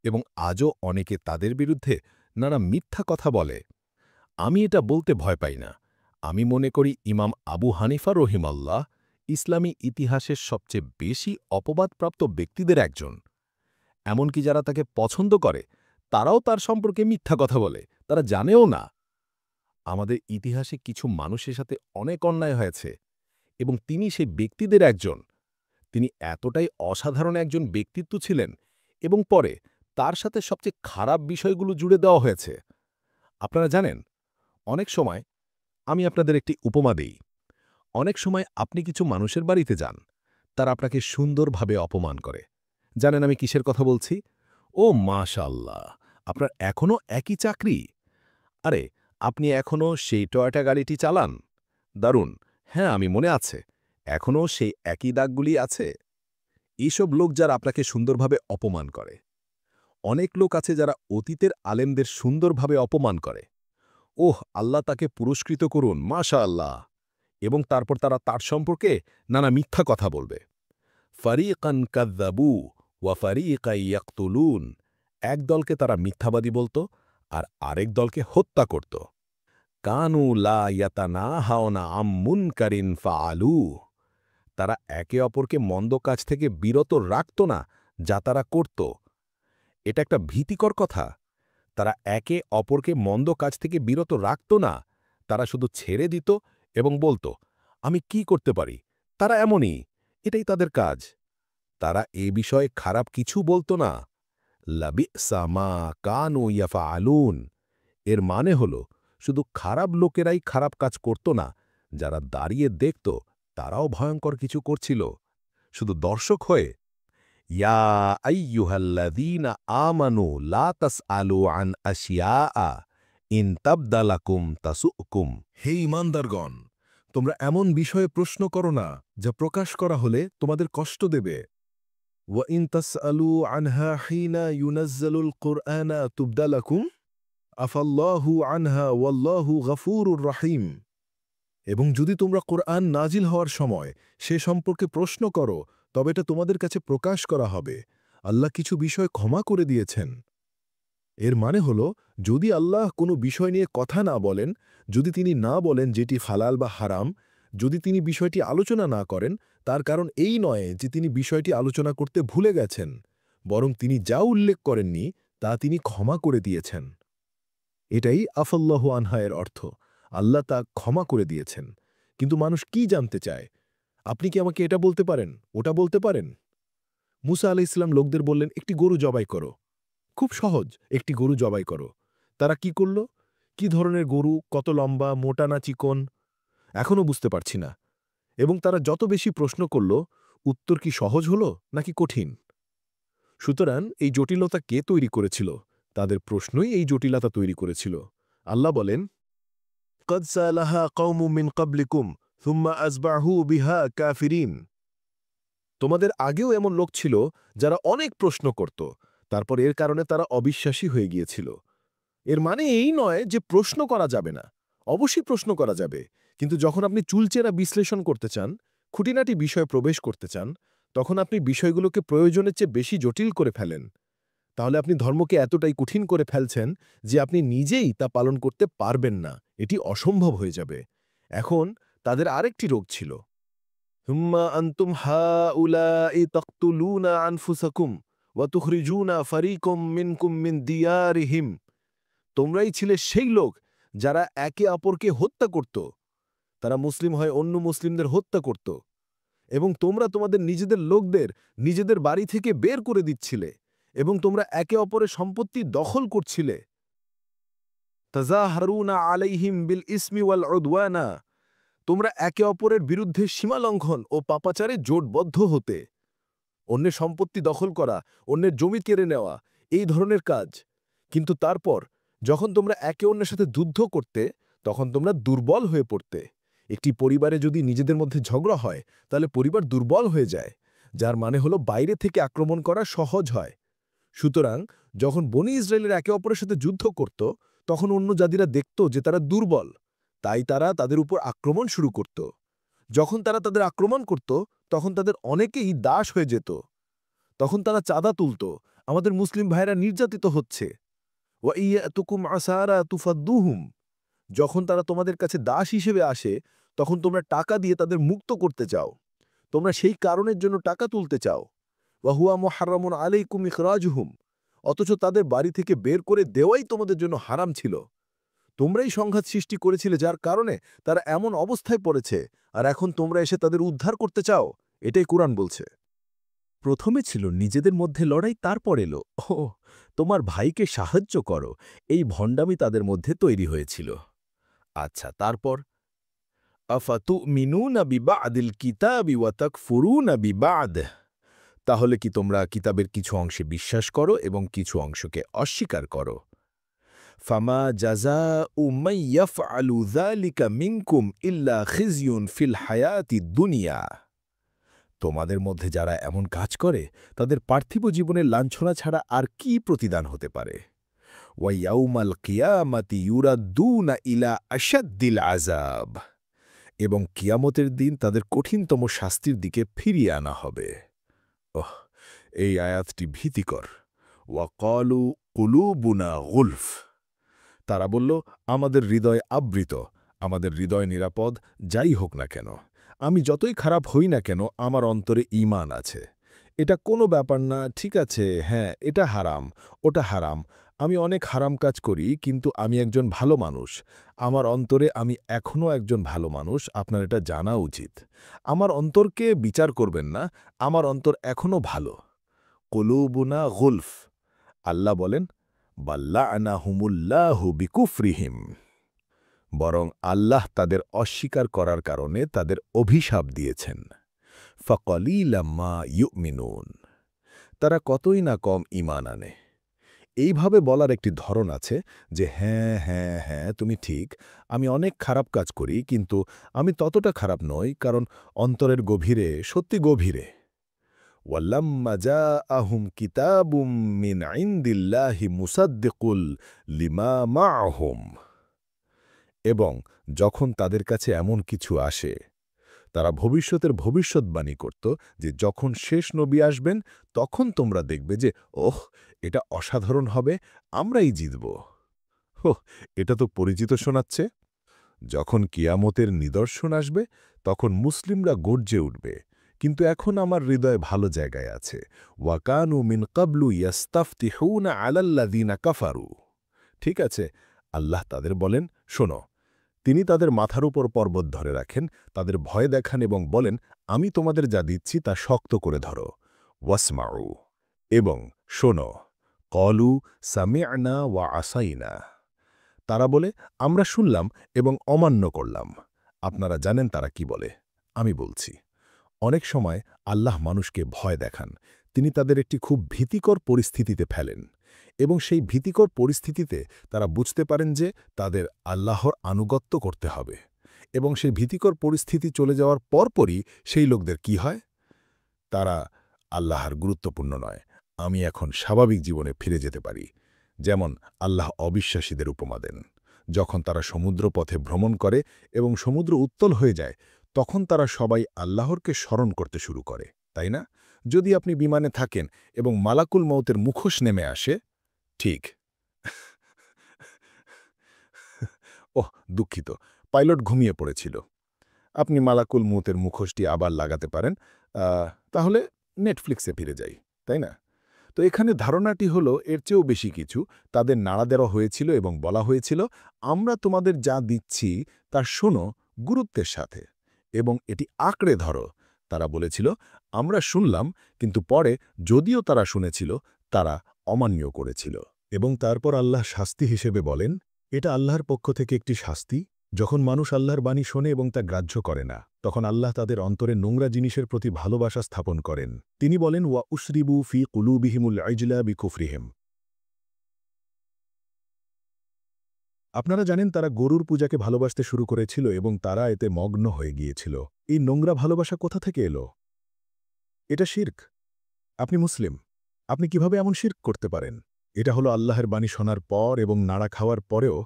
এবং আজও অনেকে তাদের বিরুদ্ধে নানা মিথ্যা কথা বলে। আমি এটা বলতে ভয় পাই না। আমি মনে করি ইমাম আবু হানিফা রহিমাল্লাহ ইসলামী ইতিহাসের সবচেয়ে বেশি অপবাদপ্রাপ্ত ব্যক্তিদের একজন। এমনকি যারা তাকে পছন্দ করে তারাও তার সম্পর্কে মিথ্যা কথা বলে, তারা জানেও না। আমাদের ইতিহাসে কিছু মানুষের সাথে অনেক অন্যায় হয়েছে, এবং তিনি সেই ব্যক্তিদের একজন। তিনি এতটাই অসাধারণ একজন ব্যক্তিত্ব ছিলেন, এবং পরে তার সাথে সবচেয়ে খারাপ বিষয়গুলো জুড়ে দেওয়া হয়েছে। আপনারা জানেন, অনেক সময় আমি আপনাদের একটি উপমা দেই। অনেক সময় আপনি কিছু মানুষের বাড়িতে যান, তারা আপনাকে সুন্দরভাবে অপমান করে। জানেন আমি কিসের কথা বলছি? ও মাশাআল্লাহ, আপনার এখনও একই চাকরি? আরে, আপনি এখনও সেই টয়োটা গাড়িটি চালান? দারুণ, হ্যাঁ আমি মনে আছে, এখনও সেই একই দাগগুলি আছে। এইসব লোক যারা আপনাকে সুন্দরভাবে অপমান করে। অনেক লোক আছে যারা অতীতের আলেমদের সুন্দরভাবে অপমান করে। ওহ, আল্লাহ তাকে পুরস্কৃত করুন, মাশাআল্লাহ। এবং তারপর তারা তার সম্পর্কে নানা মিথ্যা কথা বলবে। ফারিকান কাযযাবু ওয়া ফারিকান ইয়াকতুলুন। এক দলকে তারা মিথ্যাবাদী বলত, আর আরেক দলকে হত্যা করত। কানু লা ইয়াতানাহাওনা আম মুনকারিন ফাআলু। তারা একে অপরকে মন্দ কাজ থেকে বিরত রাখত না, যা তারা করত। এটা একটা ভীতিকর কথা। তারা একে অপরকে মন্দ কাজ থেকে বিরত রাখত না, তারা শুধু ছেড়ে দিত এবং বলত, আমি কি করতে পারি, তারা এমনই, এটাই তাদের কাজ। তারা এ বিষয়ে খারাপ কিছু বলত না। লাবিসা মা কানু ইয়াফআলুন। এর মানে হল, শুধু খারাপ লোকেরাই খারাপ কাজ করত না, যারা দাঁড়িয়ে দেখত তারাও ভয়ঙ্কর কিছু করছিল, শুধু দর্শক হয়ে। ইয়া আইয়ুহাল্লাযীনা আমানু লা তাসআলু আন আশিয়াআ ইন তাবদা লাকুম তাসুকুম। হে ঈমানদারগণ, তোমরা এমন বিষয়ে প্রশ্ন করো না যা প্রকাশ করা হলে তোমাদের কষ্ট দেবে। ওয়া ইন তাসআলু আনহা হিনা ইউনাজ্জালুল কুরআনা তুবদা লাকুম আফাল্লাহু আনহা ওয়াল্লাহু গফুরুর রহিম। এবং যদি তোমরা কোরআন নাজিল হওয়ার সময় সে সম্পর্কে প্রশ্ন করো, তবে এটা তোমাদের কাছে প্রকাশ করা হবে। আল্লাহ কিছু বিষয় ক্ষমা করে দিয়েছেন। এর মানে হল, যদি আল্লাহ কোনো বিষয় নিয়ে কথা না বলেন, যদি তিনি না বলেন যেটি হালাল বা হারাম, যদি তিনি বিষয়টি আলোচনা না করেন, তার কারণ এই নয় যে তিনি বিষয়টি আলোচনা করতে ভুলে গেছেন, বরং তিনি যা উল্লেখ করেননি তা তিনি ক্ষমা করে দিয়েছেন। এটাই আফাল্লাহু আনহা এর অর্থ। আল্লাহ তা ক্ষমা করে দিয়েছেন। কিন্তু মানুষ কি জানতে চায়? আপনি কি আমাকে এটা বলতে পারেন, ওটা বলতে পারেন? মুসা আলাইহিস সালাম লোকদের বললেন, একটি গরু জবাই করো। খুব সহজ, একটি গরু জবাই করো। তারা কি করল? কি ধরনের গরু, কত লম্বা, মোটা না চিকন, এখনও বুঝতে পারছি না। এবং তারা যত বেশি প্রশ্ন করল, উত্তর কি সহজ হলো নাকি কঠিন? সুতরাং এই জটিলতা কে তৈরি করেছিল? তাদের প্রশ্নই এই জটিলতা তৈরি করেছিল। আল্লাহ বলেন, قد سالها قوم من قبلكم ثم أصبحوا بها كافرين। তোমাদের আগেও এমন লোক ছিল যারা অনেক প্রশ্ন করত, তারপর এর কারণে তারা অবিশ্বাসী হয়ে গিয়েছিল। এর মানে এই নয় যে প্রশ্ন করা যাবে না, অবশ্যই প্রশ্ন করা যাবে। কিন্তু যখন আপনি চুলচেরা বিশ্লেষণ করতে চান, খুঁটিনাটি বিষয়ে প্রবেশ করতে চান, তখন আপনি বিষয়গুলোকে প্রয়োজনের চেয়ে বেশি জটিল করে ফেলেন। তাহলে আপনি ধর্মকে এতটাই কঠিন করে ফেলছেন যে আপনি নিজেই তা পালন করতে পারবেন না, এটি অসম্ভব হয়ে যাবে। এখন তাদের আরেকটি রোগ ছিল। হুম্মা আনতুম হাউলাই তাকতুলুনা আনফুসাকুম ওয়া তুখরিজুনা ফারিকুম মিনকুম মিন দিয়ারিহিম। তোমরাই ছিলে সেই লোক যারা একে অপরকে হত্যা করত। তারা মুসলিম হয় অন্য মুসলিমদের হত্যা করত, এবং তোমরা তোমাদের নিজেদের লোকদের নিজেদের বাড়ি থেকে বের করে দিচ্ছিলে, এবং তোমরা একে অপরের সম্পত্তি দখল করছিলে। তাজাহারুনা আলাইহিম বিল ইসমি ওয়াল উদওয়ানা। তোমরা একে অপরের বিরুদ্ধে সীমালঙ্ঘন ও পাপাচারে জোটবদ্ধ হতে। অন্যের সম্পত্তি দখল করা, অন্যের জমি কেড়ে নেওয়া, এই ধরনের কাজ। কিন্তু তারপর যখন তোমরা একে অন্যের সাথে যুদ্ধ করতে, তখন তোমরা দুর্বল হয়ে পড়তে। একটি পরিবারে যদি নিজেদের মধ্যে ঝগড়া হয়, তাহলে পরিবার দুর্বল হয়ে যায়, যার মানে হলো বাইরে থেকে আক্রমণ করা সহজ হয়। সুতরাং যখন বনি ইসরায়েলের একে অপরের সাথে যুদ্ধ করত, তখন অন্য জাতিরা দেখত যে তারা দুর্বল, তাই তারা তাদের উপর আক্রমণ শুরু করত। যখন তারা তাদের আক্রমণ করত, তখন তাদের অনেকেই দাস হয়ে যেত। তখন তারা চাঁদা তুলত, আমাদের মুসলিম ভাইরা নির্যাতিত হচ্ছে। ওয়া ইয়াতুকুম আসারা তুফাদ্দুহুম, যখন তারা তোমাদের কাছে দাস হিসেবে আসে, তখন তোমরা টাকা দিয়ে তাদের মুক্ত করতে চাও। তোমরা সেই কারণের জন্য টাকা তুলতে চাও। ওয়া হুয়া মুহাররামুন আলাইকুম ইখরাজুহুম, অথচ তাদের বাড়ি থেকে বের করে দেওয়াই তোমাদের জন্য হারাম ছিল। তোমরাই সংঘাত সৃষ্টি করেছিলে, যার কারণে তারা এমন অবস্থায় পড়েছে, আর এখন তোমরা এসে তাদের উদ্ধার করতে চাও। এটাই কুরআন বলছে। প্রথমে ছিল নিজেদের মধ্যে লড়াই, তারপর এলো ও তোমার ভাইকে সাহায্য করো, এই ভণ্ডামি তাদের মধ্যে তৈরি হয়েছিল। আচ্ছা, তারপর আফাতুমিনুনা বিবাদিল কিতাবি ওয়া তাকফুরুনা বিবাদ, তাহলে কি তোমরা কিতাবের কিছু অংশে বিশ্বাস করো এবং কিছু অংশকে অস্বীকার করো? ফামা জাযাউ মান ইয়াফআলু যালিকা মিনকুম ইল্লা খিজয়ুন ফিল হায়াতিদ দুনিয়া, তোমাদের মধ্যে যারা এমন কাজ করে তাদের পার্থিব জীবনের লাঞ্ছনা ছাড়া আর কি প্রতিদান হতে পারে? ওয়া ইয়াউমাল কিয়ামাতি ইউরাদ্দুনা ইলা আশাদ্দিল আযাব, এবং কিয়ামতের দিন তাদের কঠিনতম শাস্তির দিকে ফিরিয়ে আনা হবে। ওহ, এই আয়াতটি ভীতিকর। ওয়া ক্বালু কুলুবুনা গুলফ, তারা বলল, আমাদের হৃদয় আবৃত, আমাদের হৃদয় নিরাপদ, যাই হোক না কেন, আমি যতই খারাপ হই না কেন আমার অন্তরে ঈমান আছে। এটা কোনো ব্যাপার না, ঠিক আছে, হ্যাঁ এটা হারাম, ওটা হারাম, আমি অনেক হারাম কাজ করি, কিন্তু আমি একজন ভালো মানুষ, আমার অন্তরে আমি এখনও একজন ভালো মানুষ, আপনার এটা জানা উচিত। আমার অন্তরকে বিচার করবেন না, আমার অন্তর এখনও ভালো। কুলুবুনা গুলফ, আল্লাহ বলেন, বাল্লা'নাহুমুল্লাহু বিকুফরিহিম, বরং আল্লাহ তাদের অস্বীকার করার কারণে তাদের অভিশাপ দিয়েছেন। ফাকলিলাম মা ইউমিনুন, তারা কতই না কম ঈমান আনে। এইভাবে বলার একটি ধরন আছে যে হ্যাঁ হ্যাঁ হ্যাঁ তুমি ঠিক, আমি অনেক খারাপ কাজ করি, কিন্তু আমি ততটা খারাপ নই, কারণ অন্তরের গভীরে, সত্যি গভীরে। ওয়াল্লাম্মা জাআহুম কিতাবুম মিন ইনদিল্লাহি মুসাদ্দিকুল লিমা মাআহুম, এবং যখন তাদের কাছে এমন কিছু আসে, তারা ভবিষ্যতের ভবিষ্যৎবাণী করত যে যখন শেষ নবী আসবেন তখন তোমরা দেখবে যে ওহ, এটা অসাধারণ হবে, আমরাই জিতব। ওহ, এটা তো পরিচিত শোনাচ্ছে। যখন কিয়ামতের নিদর্শন আসবে তখন মুসলিমরা গর্জে উঠবে, কিন্তু এখন আমার হৃদয় ভালো জায়গায় আছে। ওয়াকানু মিন কাবলু ইয়াস্তাফতিহুনা আলাল্লাযিনা কাফারু, ঠিক আছে, আল্লাহ তাদের বলেন, শোনো, তিনি তাদের মাথার উপর পর্বত ধরে রাখেন, তাদের ভয় দেখান এবং বলেন, আমি তোমাদের যা দিচ্ছি তা শক্ত করে ধরো। ওয়াসমাউ, এবং শোনো। কলু সামি'না ওয়া আসাইনা, তারা বলে, আমরা শুনলাম এবং অমান্য করলাম। আপনারা জানেন তারা কি বলে, আমি বলছি। অনেক সময় আল্লাহ মানুষকে ভয় দেখান, তিনি তাদের একটি খুব ভীতিকর পরিস্থিতিতে ফেলেন, এবং সেই ভীতিকর পরিস্থিতিতে তারা বুঝতে পারেন যে তাদের আল্লাহর আনুগত্য করতে হবে, এবং সেই ভীতিকর পরিস্থিতি চলে যাওয়ার পরপরই সেই লোকদের কি হয়? তারা আল্লাহর গুরুত্বপূর্ণ নয়, আমি এখন স্বাভাবিক জীবনে ফিরে যেতে পারি। যেমন আল্লাহ অবিশ্বাসীদের উপমা দেন, যখন তারা সমুদ্র পথে ভ্রমণ করে এবং সমুদ্র উত্তল হয়ে যায়, তখন তারা সবাই আল্লাহরকে স্মরণ করতে শুরু করে, তাই না? যদি আপনি বিমানে থাকেন এবং মালাকুল মউতের মুখোশ নেমে আসে, ঠিক ওহ দুঃখিত, পাইলট ঘুমিয়ে পড়েছিল, আপনি মালাকুল মউতের মুখোশটি আবার লাগাতে পারেন, তাহলে নেটফ্লিক্সে ফিরে যাই, তাই না? তো এখানে ধারণাটি হলো এর চেয়েও বেশি কিছু। তাদের নাড়া দেওয়া হয়েছিল এবং বলা হয়েছিল, আমরা তোমাদের যা দিচ্ছি তা শোনো গুরুত্বের সাথে এবং এটি আঁকড়ে ধরো। তারা বলেছিল, আমরা শুনলাম, কিন্তু পরে যদিও তারা শুনেছিল, তারা অমান্য করেছিল। এবং তারপর আল্লাহ শাস্তি হিসেবে বলেন, এটা আল্লাহর পক্ষ থেকে একটি শাস্তি, যখন মানুষ আল্লাহর বাণী শোনে এবং তা গ্রাহ্য করে না, তখন আল্লাহ তাদের অন্তরে নোংরা জিনিসের প্রতি ভালোবাসা স্থাপন করেন। তিনি বলেন, ওয়া উশরিবু ফি কুলুবিহিমুল ইজলা বিকুফরিহিম। আপনারা জানেন তারা গরুর পূজাকে ভালোবাসতে শুরু করেছিল এবং তারা এতে মগ্ন হয়ে গিয়েছিল। এই নোংরা ভালোবাসা কোথা থেকে এলো? এটা শিরক। আপনি মুসলিম, আপনি কিভাবে এমন শিরক করতে পারেন? এটা হলো আল্লাহর বাণী শোনার পর এবং নাড়া খাওয়ার পরেও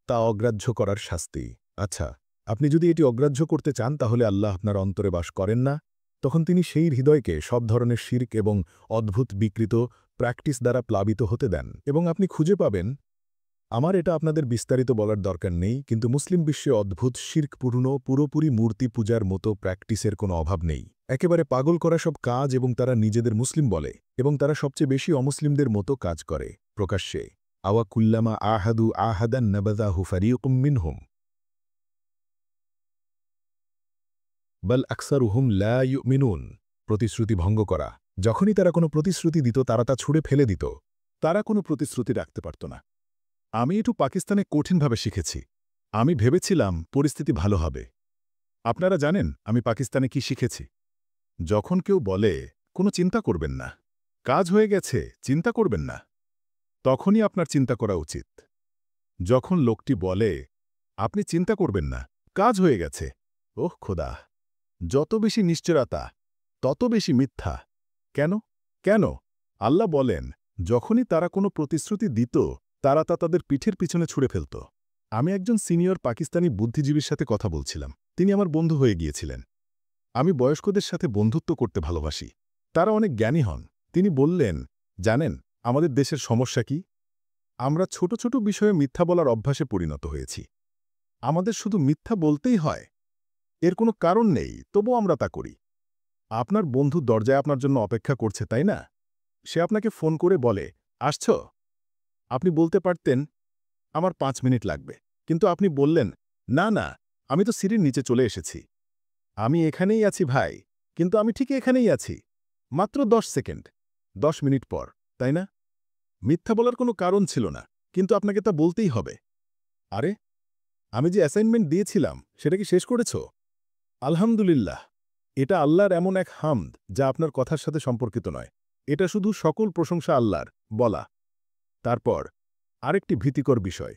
তা অগ্রাহ্য করার শাস্তি। আচ্ছা, আপনি যদি এটি অগ্রাহ্য করতে চান তাহলে আল্লাহ আপনার অন্তরে বাস করেন না, তখন তিনি সেই হৃদয়কে সব ধরনের শিরক এবং অদ্ভুত বিকৃত প্র্যাকটিস দ্বারা প্লাবিত হতে দেন এবং আপনি খুঁজে পাবেন। আমার এটা আপনাদের বিস্তারিত বলার দরকার নেই, কিন্তু মুসলিম বিশ্বে অদ্ভুত শিরকপূর্ণ পুরোপুরি মূর্তি পূজার মতো প্র্যাকটিসের কোনো অভাব নেই। একেবারে পাগল করা সব কাজ, এবং তারা নিজেদের মুসলিম বলে এবং তারা সবচেয়ে বেশি অমুসলিমদের মতো কাজ করে প্রকাশ্যে। আওয়া কুল্লামা আহাদু আহাদান নাবাযাহু ফারীকুম মিনহুম বাল আকসারুহুম লা ইউমিনুন। প্রতিশ্রুতি ভঙ্গ করা। যখনই তারা কোনো প্রতিশ্রুতি দিত তারা তা ছুঁড়ে ফেলে দিত। তারা কোনো প্রতিশ্রুতি রাখতে পারত না। আমি একটু পাকিস্তানে কঠিনভাবে শিখেছি। আমি ভেবেছিলাম পরিস্থিতি ভালো হবে। আপনারা জানেন আমি পাকিস্তানে কি শিখেছি? যখন কেউ বলে কোনো চিন্তা করবেন না, কাজ হয়ে গেছে, চিন্তা করবেন না, তখনই আপনার চিন্তা করা উচিত। যখন লোকটি বলে আপনি চিন্তা করবেন না, কাজ হয়ে গেছে, ওহ খোদা, যত বেশি নিশ্চয়তা তত বেশি মিথ্যা। কেন? কেন? আল্লাহ বলেন যখনই তারা কোনো প্রতিশ্রুতি দিত তারা তা তাদের পিঠের পিছনে ছুঁড়ে ফেলত। আমি একজন সিনিয়র পাকিস্তানি বুদ্ধিজীবীর সাথে কথা বলছিলাম। তিনি আমার বন্ধু হয়ে গিয়েছিলেন। আমি বয়স্কদের সাথে বন্ধুত্ব করতে ভালোবাসি। তারা অনেক জ্ঞানী হন। তিনি বললেন, জানেন আমাদের দেশের সমস্যা কি? আমরা ছোট ছোট বিষয়ে মিথ্যা বলার অভ্যাসে পরিণত হয়েছি। আমাদের শুধু মিথ্যা বলতেই হয়, এর কোনো কারণ নেই, তবুও আমরা তা করি। আপনার বন্ধু দরজায় আপনার জন্য অপেক্ষা করছে, তাই না? সে আপনাকে ফোন করে বলে, আসছ? আপনি বলতে পারতেন, আমার 5 মিনিট লাগবে, কিন্তু আপনি বললেন, না না, আমি তো সিঁড়ির নিচে চলে এসেছি। আমি এখানেই আছি ভাই, কিন্তু আমি ঠিক এখানেই আছি। মাত্র 10 সেকেন্ড, 10 মিনিট পর, তাই না? মিথ্যা বলার কোনো কারণ ছিল না, কিন্তু আপনাকে তা বলতেই হবে। আরে, আমি যে অ্যাসাইনমেন্ট দিয়েছিলাম সেটা কি শেষ করেছ? আলহামদুলিল্লাহ। এটা আল্লাহর এমন এক হামদ যা আপনার কথার সাথে সম্পর্কিত নয়। এটা শুধু সকল প্রশংসা আল্লাহর বলা। তারপর আরেকটি ভীতিকর বিষয়,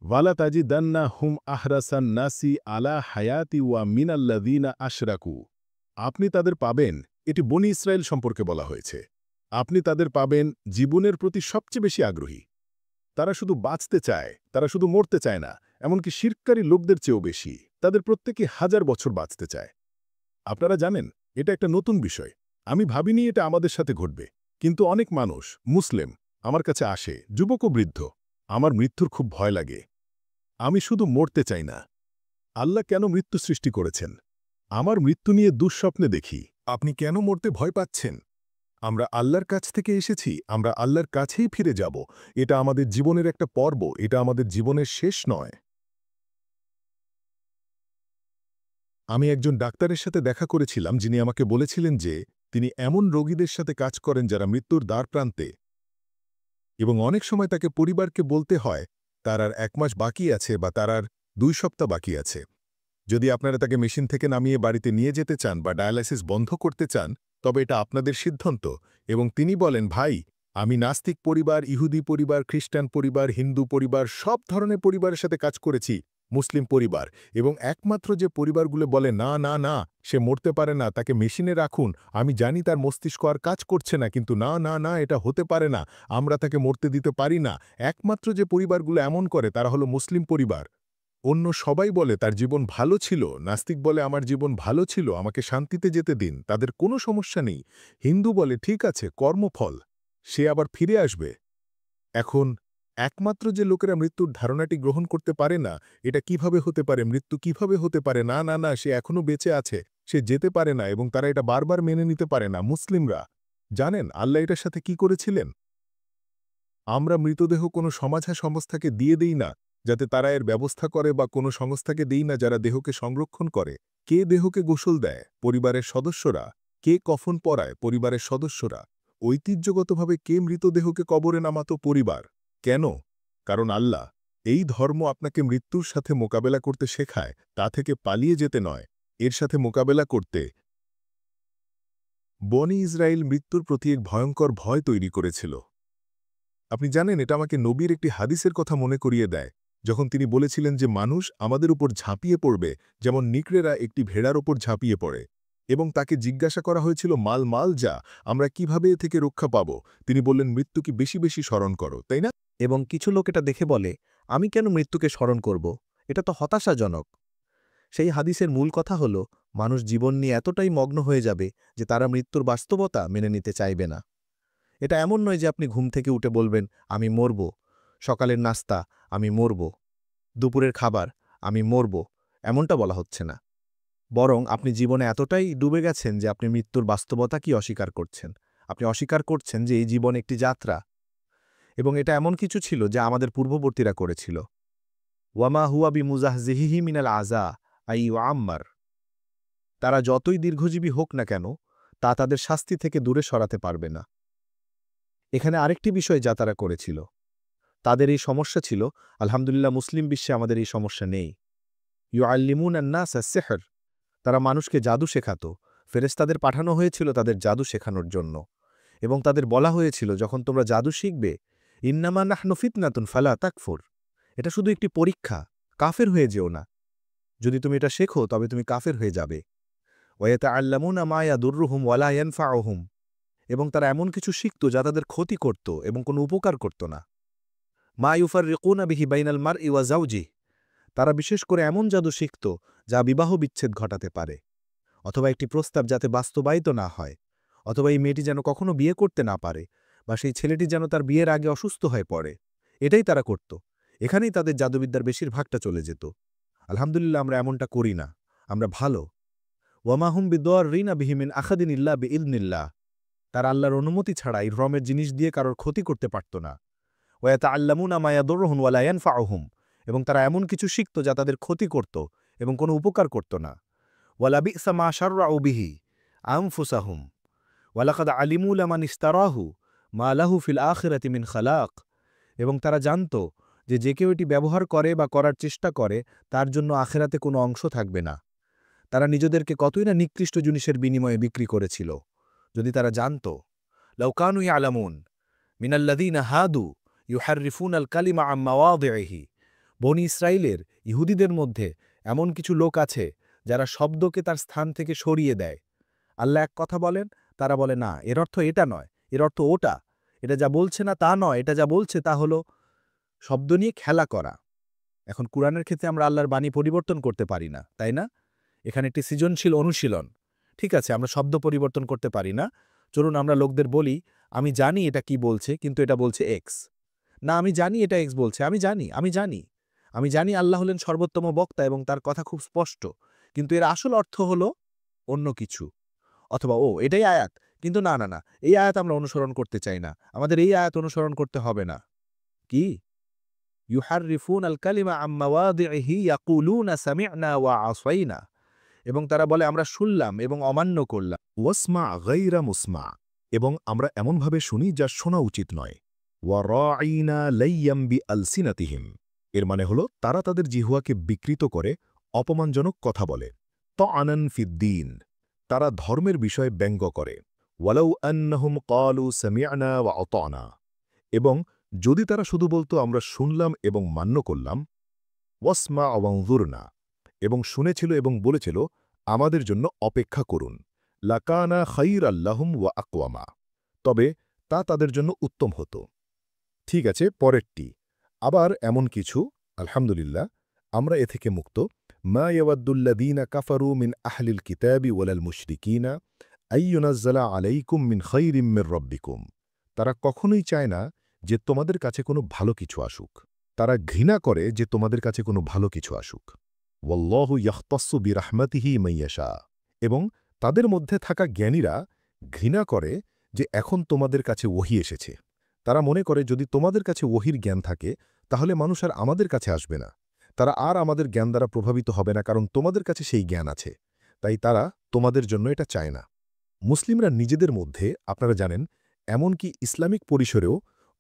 ওয়ালা তাজিদান্না হুম আহরাসান নাসি আলা হায়াতি ওয়া মিনাল্লাযীনা আশরাকু। আপনি তাদের পাবেন, এটি বনি ইসরায়েল সম্পর্কে বলা হয়েছে। আপনি তাদের পাবেন জীবনের প্রতি সবচেয়ে বেশি আগ্রহী। তারা শুধু বাঁচতে চায়, তারা শুধু মরতে চায় না, এমনকি শিরককারী লোকদের চেয়েও বেশি। তাদের প্রত্যেকে 1000 বছর বাঁচতে চায়। আপনারা জানেন এটা একটা নতুন বিষয়। আমি ভাবিনি এটা আমাদের সাথে ঘটবে, কিন্তু অনেক মানুষ মুসলিম আমার কাছে আসে, যুবক ও বৃদ্ধ। আমার মৃত্যুর খুব ভয় লাগে। আমি শুধু মরতে চাই না। আল্লাহ কেন মৃত্যু সৃষ্টি করেছেন? আমার মৃত্যু নিয়ে দুঃস্বপ্নে দেখি। আপনি কেন মরতে ভয় পাচ্ছেন? আমরা আল্লাহর কাছ থেকে এসেছি, আমরা আল্লাহর কাছেই ফিরে যাব। এটা আমাদের জীবনের একটা পর্ব, এটা আমাদের জীবনের শেষ নয়। আমি একজন ডাক্তারের সাথে দেখা করেছিলাম যিনি আমাকে বলেছিলেন যে তিনি এমন রোগীদের সাথে কাজ করেন যারা মৃত্যুর দ্বারপ্রান্তে, এবং অনেক সময় তাকে পরিবারকে বলতে হয় তার আর 1 মাস বাকি আছে বা তার আর 2 সপ্তাহ বাকি আছে। যদি আপনারা তাকে মেশিন থেকে নামিয়ে বাড়িতে নিয়ে যেতে চান বা ডায়ালাইসিস বন্ধ করতে চান, তবে এটা আপনাদের সিদ্ধান্ত। এবং তিনি বলেন, ভাই, আমি নাস্তিক পরিবার, ইহুদি পরিবার, খ্রিস্টান পরিবার, হিন্দু পরিবার, সব ধরনের পরিবারের সাথে কাজ করেছি, মুসলিম পরিবার, এবং একমাত্র যে পরিবারগুলো বলে না না না সে মরতে পারে না, তাকে মেশিনে রাখুন, আমি জানি তার মস্তিষ্ক আর কাজ করছে না, কিন্তু না না না এটা হতে পারে না, আমরা তাকে মরতে দিতে পারি না, একমাত্র যে পরিবারগুলো এমন করে তারা হলো মুসলিম পরিবার। অন্য সবাই বলে তার জীবন ভালো ছিল, নাস্তিক বলে আমার জীবন ভালো ছিল, আমাকে শান্তিতে যেতে দিন, তাদের কোনো সমস্যা নেই। হিন্দু বলে ঠিক আছে, কর্মফল, সে আবার ফিরে আসবে। এখন একমাত্র যে লোকেরা মৃত্যুর ধারণাটি গ্রহণ করতে পারে না, এটা কিভাবে হতে পারে, মৃত্যু কিভাবে হতে পারে, না না না সে এখনো বেঁচে আছে, সে যেতে পারে না, এবং তারা এটা বারবার মেনে নিতে পারে না, মুসলিমরা। জানেন আল্লাহ এটার সাথে কি করেছিলেন? আমরা মৃতদেহ কোনো সমাজ সংস্থাকে দিয়ে দেই না যাতে তারা এর ব্যবস্থা করে, বা কোনো সংস্থাকে দেই না যারা দেহকে সংরক্ষণ করে। কে দেহকে গোসল দেয়? পরিবারের সদস্যরা। কে কফন পরায়? পরিবারের সদস্যরা। ঐতিহ্যগতভাবে কে মৃতদেহকে কবরে নামাতো? পরিবার। কেন? কারণ আল্লাহ এই ধর্ম আপনাকে মৃত্যুর সাথে মোকাবেলা করতে শেখায়, তা থেকে পালিয়ে যেতে নয়, এর সাথে মোকাবেলা করতে। বনি ইসরায়েল মৃত্যুর প্রতি এক ভয়ঙ্কর ভয় তৈরি করেছিল। আপনি জানেন, এটা আমাকে নবীর একটি হাদিসের কথা মনে করিয়ে দেয়, যখন তিনি বলেছিলেন যে মানুষ আমাদের উপর ঝাঁপিয়ে পড়বে যেমন নিকড়েরা একটি ভেড়ার ওপর ঝাঁপিয়ে পড়ে, এবং তাকে জিজ্ঞাসা করা হয়েছিল, মাল মাল যা, আমরা কিভাবে এ থেকে রক্ষা পাব? তিনি বললেন, মৃত্যুকে বেশি বেশি স্মরণ করো, তাই না? এবং কিছু লোক এটা দেখে বলে, আমি কেন মৃত্যুকে স্মরণ করব? এটা তো হতাশাজনক। সেই হাদিসের মূল কথা হল, মানুষ জীবন নিয়ে এতটাই মগ্ন হয়ে যাবে যে তারা মৃত্যুর বাস্তবতা মেনে নিতে চাইবে না। এটা এমন নয় যে আপনি ঘুম থেকে উঠে বলবেন, আমি মরব, সকালের নাস্তা, আমি মরব, দুপুরের খাবার, আমি মরব, এমনটা বলা হচ্ছে না। বরং আপনি জীবনে এতটাই ডুবে গেছেন যে আপনি মৃত্যুর বাস্তবতা কি অস্বীকার করছেন। আপনি অস্বীকার করছেন যে এই জীবন একটি যাত্রা, এবং এটা এমন কিছু ছিল যা আমাদের পূর্ববর্তীরা করেছিল। ওয়ামা হুয়া বি মুজাহজিহি মিনাল আজা আই আম্মার। তারা যতই দীর্ঘজীবী হোক না কেন, তা তাদের শাস্তি থেকে দূরে সরাতে পারবে না। এখানে আরেকটি বিষয় যা তারা করেছিল, তাদের এই সমস্যা ছিল। আলহামদুলিল্লাহ, মুসলিম বিশ্বে আমাদের এই সমস্যা নেই। ইউআল্লিমুন আন-নাস আস-সিহর। তারা মানুষকে জাদু শেখাত। ফেরেশতাদের পাঠানো হয়েছিল তাদের জাদু শেখানোর জন্য, এবং তাদের বলা হয়েছিল, যখন তোমরা জাদু শিখবে, ইন্নামা নাহনু ফিতনাতুন ফালা তাকফুর। এটা শুধু একটি পরীক্ষা, কাফের হয়ে যেও না। যদি তুমি এটা শেখো তবে তুমি কাফের হয়ে যাবে। ওয়ায়াতাআল্লামুনা মা ইয়াদুররুহুম ওয়ালা ইয়ানফাউহুম। এবং তারা এমন কিছু শিখত যা তাদের ক্ষতি করত এবং কোনো উপকার করত না। মা ইউফাররিকুনা বিহি বাইনাল মারই ওয়া যাওজিহি। তারা বিশেষ করে এমন জাদু শিখত যা বিবাহ বিচ্ছেদ ঘটাতে পারে, অথবা একটি প্রস্তাব যাতে বাস্তবায়িত না হয়, অথবা এই মেয়েটি যেন কখনো বিয়ে করতে না পারে, বা সেই ছেলেটি যেন তার বিয়ের আগে অসুস্থ হয়ে পড়ে। এটাই তারা করত। এখানেই তাদের জাদুবিদ্যার বেশিরভাগটা চলে যেত। আলহামদুলিল্লাহ, আমরা এমনটা করি না। আমরা ভালো। ওয়ামাহুম বিদওয়ারিনা বিহি মিন আখাদিন ইল্লা বিইযনিল্লাহ। তারা আল্লাহর অনুমতি ছাড়া এই রমের জিনিস দিয়ে কারোর ক্ষতি করতে পারত না। ওয়ায়াতাআল্লামুনা মা ইয়াদুররুহুম ওয়ালা ইয়ানফাউহুম। এবং তারা এমন কিছু শিখত যা তাদের ক্ষতি করত এবং কোনো উপকার করত না। ওয়ালা বি'সা মা শাররাউ বিহি আনফুসাহুম ওয়ালাকাদ আলিমু লামান ইশতারাহু মা লাহু ফিল আখিরাতি মিন খালাক। এবং তারা জানত যে যে কেউ এটি ব্যবহার করে বা করার চেষ্টা করে, তার জন্য আখিরাতে কোনো অংশ থাকবে না। তারা নিজেদেরকে কতই না নিকৃষ্ট জিনিসের বিনিময়ে বিক্রি করেছিল। যদি তারা জানত, লাউ কানু ইয়ালামুন মিনাল্লাযীনা হাদু ইউহাররিফুনাল কালিমা আম মাওয়াদিহি। বনি ইসরাইলের ইহুদিদের মধ্যে এমন কিছু লোক আছে যারা শব্দকে তার স্থান থেকে সরিয়ে দেয়। আল্লাহ এক কথা বলেন, তারা বলে না, এর অর্থ এটা নয়, এর অর্থ ওটা। এটা যা বলছে না তা নয়, এটা যা বলছে তা হলো শব্দ নিয়ে খেলা করা। এখন কুরআনের ক্ষেত্রে আমরা আল্লাহর বাণী পরিবর্তন করতে পারি না, তাই না? এখানে একটি সৃজনশীল অনুশীলন। ঠিক আছে, আমরা শব্দ পরিবর্তন করতে পারি না। চলুন আমরা লোকদের বলি, আমি জানি এটা কি বলছে, কিন্তু এটা বলছে এক্স। না, আমি জানি এটা এক্স বলছে, আমি জানি, আমি জানি, আমি জানি আল্লাহ হলেন সর্বোত্তম বক্তা এবং তার কথা খুব স্পষ্ট, কিন্তু এর আসল অর্থ হলো অন্য কিছু। অথবা এটাই আয়াত, কিন্তু না না না, এই আয়াত আমরা অনুসরণ করতে চাই না, আমাদের এই আয়াত অনুসরণ করতে হবে না। কি? ইউহাররিফুন আল কালিমা আম মাওয়াদিহি ইয়াকুলুনা সামি'না ওয়া আসাইনা। এবং তারা বলে, আমরা শুনলাম এবং অমান্য করলাম। ওয়াসমা গাইরা মুসমা। এবং আমরা এমনভাবে শুনি যা শোনা উচিত নয়। ওয়ারাঈনা লাইয়াম বিআলসিনাতিহিম। এর মানে হল, তারা তাদের জিহ্বাকে বিকৃত করে অপমানজনক কথা বলে। তাআনান ফিদ্দীন। তারা ধর্মের বিষয়ে ব্যঙ্গ করে। ওয়ালাউ আন্নাহুম ক্বালু সামি'না ওয়া আতা'না। এবং যদি তারা শুধু বলতো, আমরা শুনলাম এবং মান্য করলাম। ওয়াসমা ওয়ানজুরনা। এবং শুনেছিল এবং বলেছিল, আমাদের জন্য অপেক্ষা করুন। লাকানা খাইরাল লাহুম ওয়া আকওয়ামা। তবে তা তাদের জন্য উত্তম হতো। ঠিক আছে, পরেরটি আবার এমন কিছু, আলহামদুলিল্লাহ, আমরা এ থেকে মুক্ত। মা ইয়াওয়াদ্দুল্লাযীনা কাফারু মিন আহলিল কিতাবি ওয়ালাল মুশরিকিনা আইয়ুনাজ্জালা আলাইকুম মিন খাইরিম মির রাব্বিকুম। তারা কখনোই চায় না যে তোমাদের কাছে কোনো ভালো কিছু আসুক। তারা ঘৃণা করে যে তোমাদের কাছে কোনো ভালো কিছু আসুক। ওয়াল্লাহু ইয়াখতাসসু বিরাহমাতিহি মান ইয়াশা। এবং তাদের মধ্যে থাকা জ্ঞানীরা ঘৃণা করে যে এখন তোমাদের কাছে ওহী এসেছে। তারা মনে করে, যদি তোমাদের কাছে ওহীর জ্ঞান থাকে, তাহলে মানুষ আর আমাদের কাছে আসবে না। তারা আর আমাদের জ্ঞান দ্বারা প্রভাবিত হবে না, কারণ তোমাদের কাছে সেই জ্ঞান আছে। তাই তারা তোমাদের জন্য এটা চায় না। মুসলিমরা নিজেদের মধ্যে, আপনারা জানেন, এমনকি ইসলামিক পরিসরেও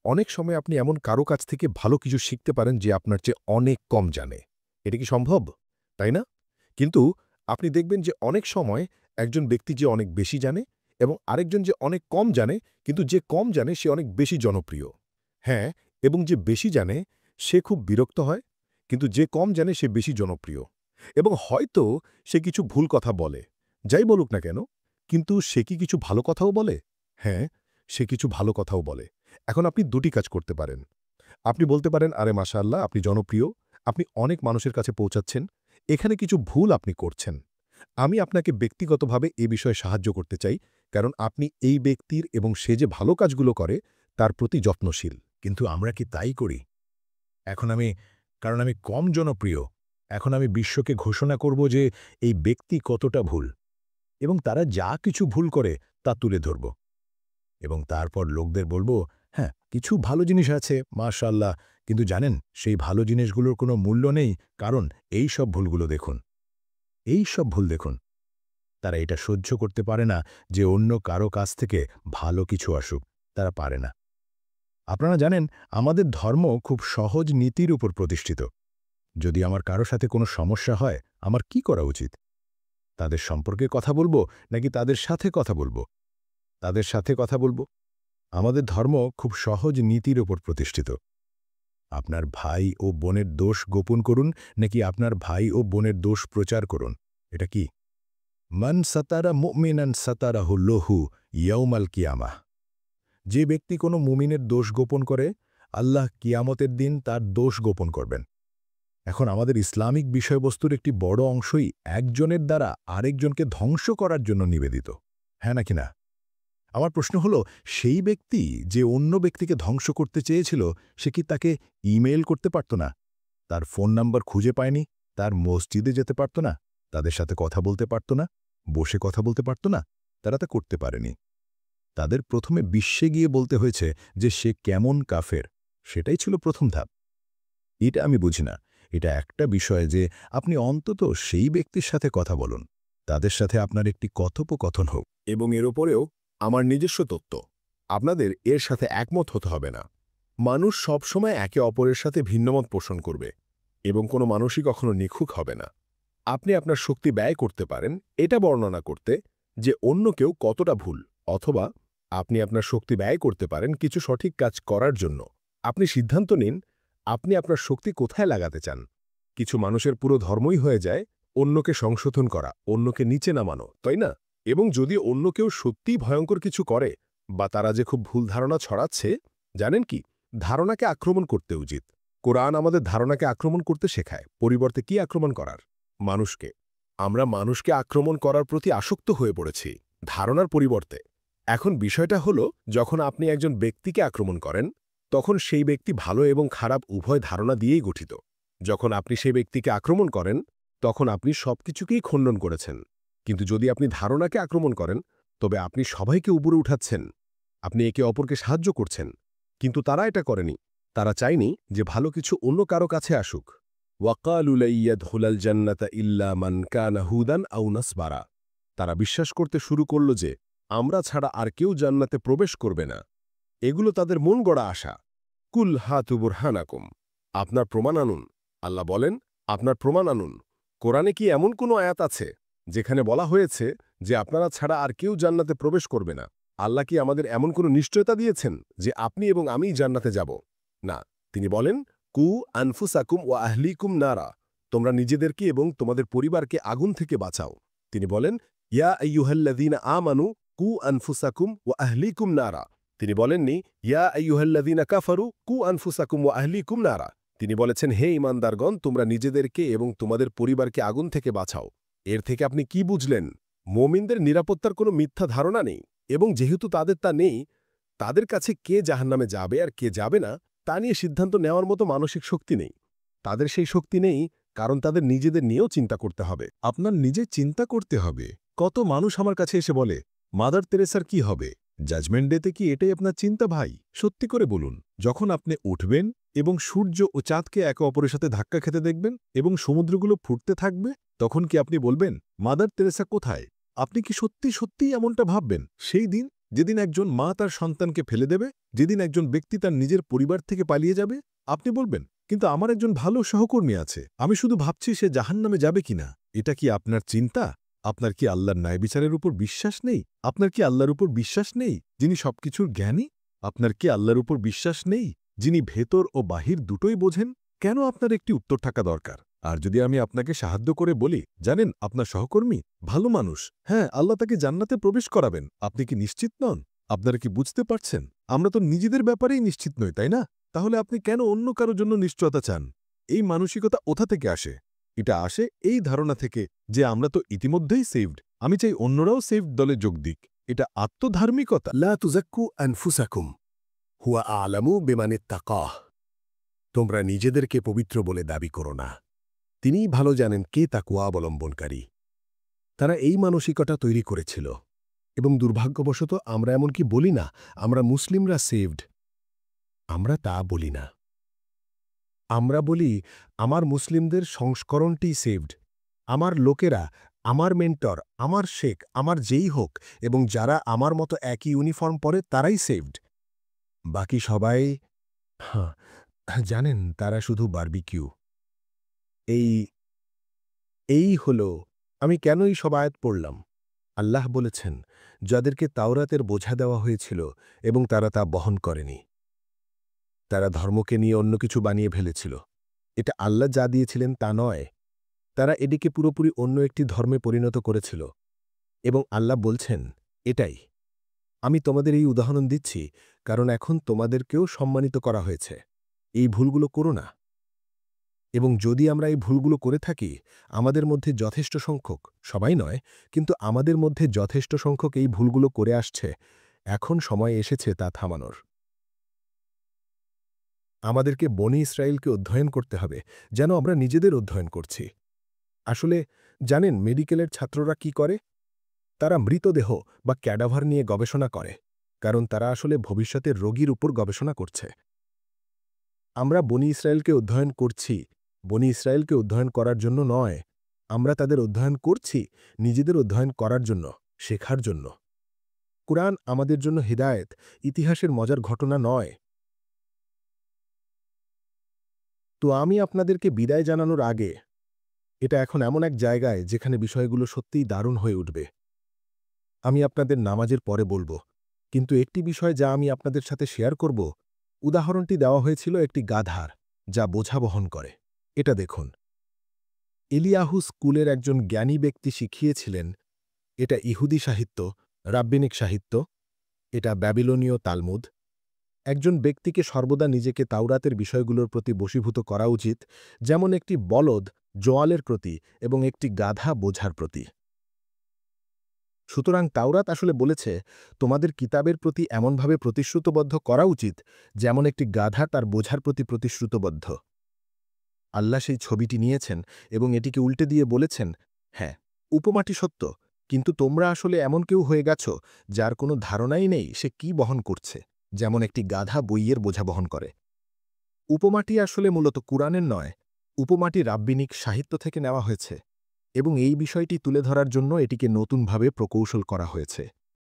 অনেক সময় আপনি এমন কারো কাছ থেকে ভালো কিছু শিখতে পারেন যে আপনার চেয়ে অনেক কম জানে। এটা কি সম্ভব? তাই না? কিন্তু আপনি দেখবেন যে অনেক সময় একজন ব্যক্তি যে অনেক বেশি জানে এবং আরেকজন যে অনেক কম জানে, কিন্তু যে কম জানে সে অনেক বেশি জনপ্রিয়। হ্যাঁ, এবং যে বেশি জানে সে খুব বিরক্ত হয়, কিন্তু যে কম জানে সে বেশি জনপ্রিয়। এবং হয়তো সে কিছু ভুল কথা বলে, যাই বলুক না কেন, কিন্তু সে কি কিছু ভালো কথাও বলে? হ্যাঁ, সে কিছু ভালো কথাও বলে। এখন আপনি দুটি কাজ করতে পারেন। আপনি বলতে পারেন, আরে মাশাআল্লাহ, আপনি জনপ্রিয়, আপনি অনেক মানুষের কাছে পৌঁছাচ্ছেন, এখানে কিছু ভুল আপনি করছেন। আমি আপনাকে ব্যক্তিগতভাবে এ বিষয়ে সাহায্য করতে চাই, কারণ আপনি এই ব্যক্তির এবং সে যে ভালো কাজগুলো করে তার প্রতি যত্নশীল। কিন্তু আমরা কি তাই করি? কারণ আমি কম জনপ্রিয়, এখন আমি বিশ্বকে ঘোষণা করব যে এই ব্যক্তি কতটা ভুল, এবং তারা যা কিছু ভুল করে তা তুলে ধরব। এবং তারপর লোকদের বলবো, হ্যাঁ, কিছু ভালো জিনিস আছে মাশাআল্লাহ, কিন্তু জানেন সেই ভালো জিনিসগুলোর কোনো মূল্য নেই, কারণ এই সব ভুলগুলো দেখুন, এই সব ভুল দেখুন। তারা এটা সহ্য করতে পারে না যে অন্য কারো কাছ থেকে ভালো কিছু আসুক, তারা পারে না। আপনারা জানেন, আমাদের ধর্ম খুব সহজ নীতির উপর প্রতিষ্ঠিত। যদি আমার কারো সাথে কোনো সমস্যা হয়, আমার কি করা উচিত? তাদের সম্পর্কে কথা বলবো নাকি তাদের সাথে কথা বলবো? তাদের সাথে কথা বলবো। আমাদের ধর্ম খুব সহজ নীতির উপর প্রতিষ্ঠিত। আপনার ভাই ও বোনের দোষ গোপন করুন নাকি আপনার ভাই ও বোনের দোষ প্রচার করুন? এটা কি? মান সাতারা মুমিনান সাতারাহু লোহু ইয়াউমাল কিয়ামাহ। যে ব্যক্তি কোনো মুমিনের দোষ গোপন করে, আল্লাহ কিয়ামতের দিন তার দোষ গোপন করবেন। এখন আমাদের ইসলামিক বিষয়বস্তুর একটি বড় অংশই একজনের দ্বারা আরেকজনকে ধ্বংস করার জন্য নিবেদিত। হ্যাঁ নাকি না? আমার প্রশ্ন হলো, সেই ব্যক্তি যে অন্য ব্যক্তিকে ধ্বংস করতে চেয়েছিল, সে কি তাকে ইমেইল করতে পারত না? তার ফোন নাম্বার খুঁজে পায়নি? তার মসজিদে যেতে পারত না? তাদের সাথে কথা বলতে পারত না? বসে কথা বলতে পারত না? তারা তা করতে পারেনি। তাদের প্রথমে বিশ্বে গিয়ে বলতে হয়েছে যে সে কেমন কাফের। সেটাই ছিল প্রথম ধাপ। এটা আমি বুঝি না। এটা একটা বিষয় যে আপনি অন্তত সেই ব্যক্তির সাথে কথা বলুন, তাদের সাথে আপনার একটি কথোপকথন হোক। এবং এর ওপরেও আমার নিজস্ব তত্ত্ব, আপনাদের এর সাথে একমত হতে হবে না। মানুষ সবসময় একে অপরের সাথে ভিন্নমত পোষণ করবে এবং কোনো মানুষই কখনো নিখুঁত হবে না। আপনি আপনার শক্তি ব্যয় করতে পারেন এটা বর্ণনা করতে যে অন্য কেউ কতটা ভুল, অথবা আপনি আপনার শক্তি ব্যয় করতে পারেন কিছু সঠিক কাজ করার জন্য। আপনি সিদ্ধান্ত নিন আপনি আপনার শক্তি কোথায় লাগাতে চান। কিছু মানুষের পুরো ধর্মই হয়ে যায় অন্যকে সংশোধন করা, অন্যকে নিচে নামানো, তাই না? এবং যদি অন্য কেউ সত্যিই ভয়ঙ্কর কিছু করে বা তারা যে খুব ভুল ধারণা ছড়াচ্ছে, জানেন কি, ধারণাকে আক্রমণ করতে উচিত। কোরআন আমাদের ধারণাকে আক্রমণ করতে শেখায়, পরিবর্তে কি আক্রমণ করার? মানুষকে। আমরা মানুষকে আক্রমণ করার প্রতি আসক্ত হয়ে পড়েছি ধারণার পরিবর্তে। এখন বিষয়টা হলো, যখন আপনি একজন ব্যক্তিকে আক্রমণ করেন তখন সেই ব্যক্তি ভালো এবং খারাপ উভয় ধারণা দিয়েই গঠিত। যখন আপনি সেই ব্যক্তিকে আক্রমণ করেন তখন আপনি সবকিছুকেই খণ্ডন করেছেন। কিন্তু যদি আপনি ধারণাকে আক্রমণ করেন তবে আপনি সবাইকে উপরে উঠাচ্ছেন, আপনি একে অপরকে সাহায্য করছেন। কিন্তু তারা এটা করেনি। তারা চায়নি যে ভালো কিছু অন্য কারো কাছে আসুক। ওয়াকালু লা ইয়াদখুলাল জান্নাতা ইল্লা মান কানা হুদান আও নাসবারা। তারা বিশ্বাস করতে শুরু করল যে আমরা ছাড়া আর কেউ জান্নাতে প্রবেশ করবে না। এগুলো তাদের মন গড়া আশা। কুল হাতু বুরহানাকুম, আপনার প্রমাণ আনুন। আল্লাহ বলেন, আপনার প্রমাণ আনুন। কোরআনে কি এমন কোনো আয়াত আছে যেখানে বলা হয়েছে যে আপনারা ছাড়া আর কেউ জান্নাতে প্রবেশ করবে না? আল্লাহ কি আমাদের এমন কোনো নিশ্চয়তা দিয়েছেন যে আপনি এবং আমিই জান্নাতে যাব? না, তিনি বলেন, কু আনফুসাকুম ওয়া আহলিকুম নারা, তোমরা নিজেদেরকে এবং তোমাদের পরিবারকে আগুন থেকে বাঁচাও। তিনি বলেন, ইয়া আইয়ুহাল্লাযীনা আমানু কু আনফুসাকুম ওয়া আহলিকুম নারা। তিনি বলেননি, ইয়া আইয়ুহাল্লাযীনা কাফারু কু আনফুসাকুম ওয়া আহলিকুম নারা। তিনি বলেছেন, হে ঈমানদারগণ, তোমরা নিজেদেরকে এবং তোমাদের পরিবারকে আগুন থেকে বাঁচাও। এর থেকে আপনি কি বুঝলেন? মুমিনদের নিরাপত্তার কোনো মিথ্যা ধারণা নেই, এবং যেহেতু তাদের তা নেই, তাদের কাছে কে জাহান্নামে যাবে আর কে যাবে না তা নিয়ে সিদ্ধান্ত নেওয়ার মতো মানসিক শক্তি নেই। তাদের সেই শক্তি নেই, কারণ তাদের নিজেদের নিয়েও চিন্তা করতে হবে। আপনার নিজে চিন্তা করতে হবে। কত মানুষ আমার কাছে এসে বলে, মাদার তেরেসার কি হবে? জাজমেন্ট ডেতে কি এটাই আপনার চিন্তা ভাই? সত্যি করে বলুন, যখন আপনি উঠবেন এবং সূর্য ও চাঁদকে একে অপরের সাথে ধাক্কা খেতে দেখবেন এবং সমুদ্রগুলো ফুটতে থাকবে, তখন কি আপনি বলবেন, মাদার তেরেসা কোথায়? আপনি কি সত্যি সত্যিই এমনটা ভাববেন? সেই দিন যেদিন একজন মা তার সন্তানকে ফেলে দেবে, যেদিন একজন ব্যক্তি তার নিজের পরিবার থেকে পালিয়ে যাবে, আপনি বলবেন, কিন্তু আমার একজন ভালো সহকর্মী আছে, আমি শুধু ভাবছি সে জাহান্নামে যাবে কিনা। এটা কি আপনার চিন্তা? আপনার কি আল্লাহর ন্যায় বিচারের উপর বিশ্বাস নেই? আপনার কি আল্লাহর উপর বিশ্বাস নেই, যিনি সবকিছুর জ্ঞানী? আপনার কি আল্লাহর উপর বিশ্বাস নেই, যিনি ভেতর ও বাহির দুটোই বোঝেন? কেন আপনার একটি উত্তর থাকা দরকার? আর যদি আমি আপনাকে সাহায্য করে বলি, জানেন আপনার সহকর্মী ভালো মানুষ, হ্যাঁ, আল্লাহ তাকে জান্নাতে প্রবেশ করাবেন, আপনি কি নিশ্চিত নন? আপনারা কি বুঝতে পারছেন? আমরা তো নিজেদের ব্যাপারেই নিশ্চিত নই, তাই না? তাহলে আপনি কেন অন্য কারো জন্য নিশ্চয়তা চান? এই মানসিকতা কোথা থেকে আসে? এটা আসে এই ধারণা থেকে যে আমরা তো ইতিমধ্যেই সেভড, আমি চাই অন্যরাও সেভড দলে যোগ দিক। এটা আত্মধার্মিকতা। লা তুজাক্কু আনফুসাকুম হুয়া আলামু বিমানিত্তাকাহ। তোমরা নিজেদেরকে পবিত্র বলে দাবি করো না, তিনিই ভালো জানেন কে তাকওয়া অবলম্বনকারী। তারা এই মানসিকতা তৈরি করেছিল, এবং দুর্ভাগ্যবশত আমরা এমনকি বলি না আমরা মুসলিমরা সেভড। আমরা তা বলি না। আমরা বলি আমার মুসলিমদের সংস্করণটি সেভড, আমার লোকেরা, আমার মেন্টর, আমার শেখ, আমার যেই হোক, এবং যারা আমার মতো একই ইউনিফর্ম পরে তারাই সেভড। বাকি সবাই, হ্যাঁ, জানেন, তারা শুধু বারবিকিউ। এই হল আমি কেন এই সব আয়াত পড়লাম। আল্লাহ বলেছেন, যাদেরকে তাওরাতের বোঝা দেওয়া হয়েছিল এবং তারা তা বহন করেনি, তারা ধর্মকে নিয়ে অন্য কিছু বানিয়ে ফেলেছিল। এটা আল্লাহ যা দিয়েছিলেন তা নয়, তারা এটিকে পুরোপুরি অন্য একটি ধর্মে পরিণত করেছিল। এবং আল্লাহ বলছেন, এটাই আমি তোমাদের এই উদাহরণ দিচ্ছি, কারণ এখন তোমাদেরকেও সম্মানিত করা হয়েছে। এই ভুলগুলো করো না। এবং যদি আমরা এই ভুলগুলো করে থাকি, আমাদের মধ্যে যথেষ্ট সংখ্যক, সবাই নয়, কিন্তু আমাদের মধ্যে যথেষ্ট সংখ্যক এই ভুলগুলো করে আসছে, এখন সময় এসেছে তা থামানোর। আমাদেরকে বনি ইসরায়েলকে অধ্যয়ন করতে হবে, যেন আমরা নিজেদের অধ্যয়ন করছি। আসলে জানেন মেডিকেলের ছাত্ররা কি করে? তারা মৃতদেহ বা ক্যাডাভার নিয়ে গবেষণা করে, কারণ তারা আসলে ভবিষ্যতের রোগীর উপর গবেষণা করছে। আমরা বনি ইসরায়েলকে অধ্যয়ন করছি, বনি ইসরায়েলকে অধ্যয়ন করার জন্য নয়, আমরা তাদের অধ্যয়ন করছি নিজেদের অধ্যয়ন করার জন্য, শেখার জন্য। কুরআন আমাদের জন্য হিদায়েত, ইতিহাসের মজার ঘটনা নয়। তো আমি আপনাদেরকে বিদায় জানানোর আগে, এটা এখন এমন এক জায়গায় যেখানে বিষয়গুলো সত্যিই দারুণ হয়ে উঠবে। আমি আপনাদের নামাজের পরে বলবো, কিন্তু একটি বিষয় যা আমি আপনাদের সাথে শেয়ার করব, উদাহরণটি দেওয়া হয়েছিল একটি গাধার, যা বোঝা বহন করে। এটা দেখুন। ইলিয়াহু স্কুলের একজন জ্ঞানী ব্যক্তি শিখিয়েছিলেন, এটা ইহুদি সাহিত্য, রাব্বিনিক সাহিত্য, এটা ব্যাবিলনীয় তালমুদ। একজন ব্যক্তিকে সর্বদা নিজেকে তাওরাতের বিষয়গুলোর প্রতি বশীভূত করা উচিত, যেমন একটি বলদ জোয়ালের প্রতি এবং একটি গাধা বোঝার প্রতি। সুতরাং তাওরাত আসলে বলেছে তোমাদের কিতাবের প্রতি এমনভাবে প্রতিশ্রুতবদ্ধ করা উচিত, যেমন একটি গাধা তার বোঝার প্রতি প্রতিশ্রুতবদ্ধ। আল্লাহ সেই ছবিটি নিয়েছেন এবং এটিকে উল্টে দিয়ে বলেছেন, হ্যাঁ, উপমাটি সত্য, কিন্তু তোমরা আসলে এমন কেউ হয়ে গেছ যার কোনো ধারণাই নেই সে কি বহন করছে, যেমন একটি গাধা বইয়ের বোঝা বহন করে। উপমাটি আসলে মূলত কুরআনের নয়, উপমাটি রাব্বিনিক সাহিত্য থেকে নেওয়া হয়েছে, এবং এই বিষয়টি তুলে ধরার জন্য এটিকে নতুনভাবে প্রকৌশল করা হয়েছে।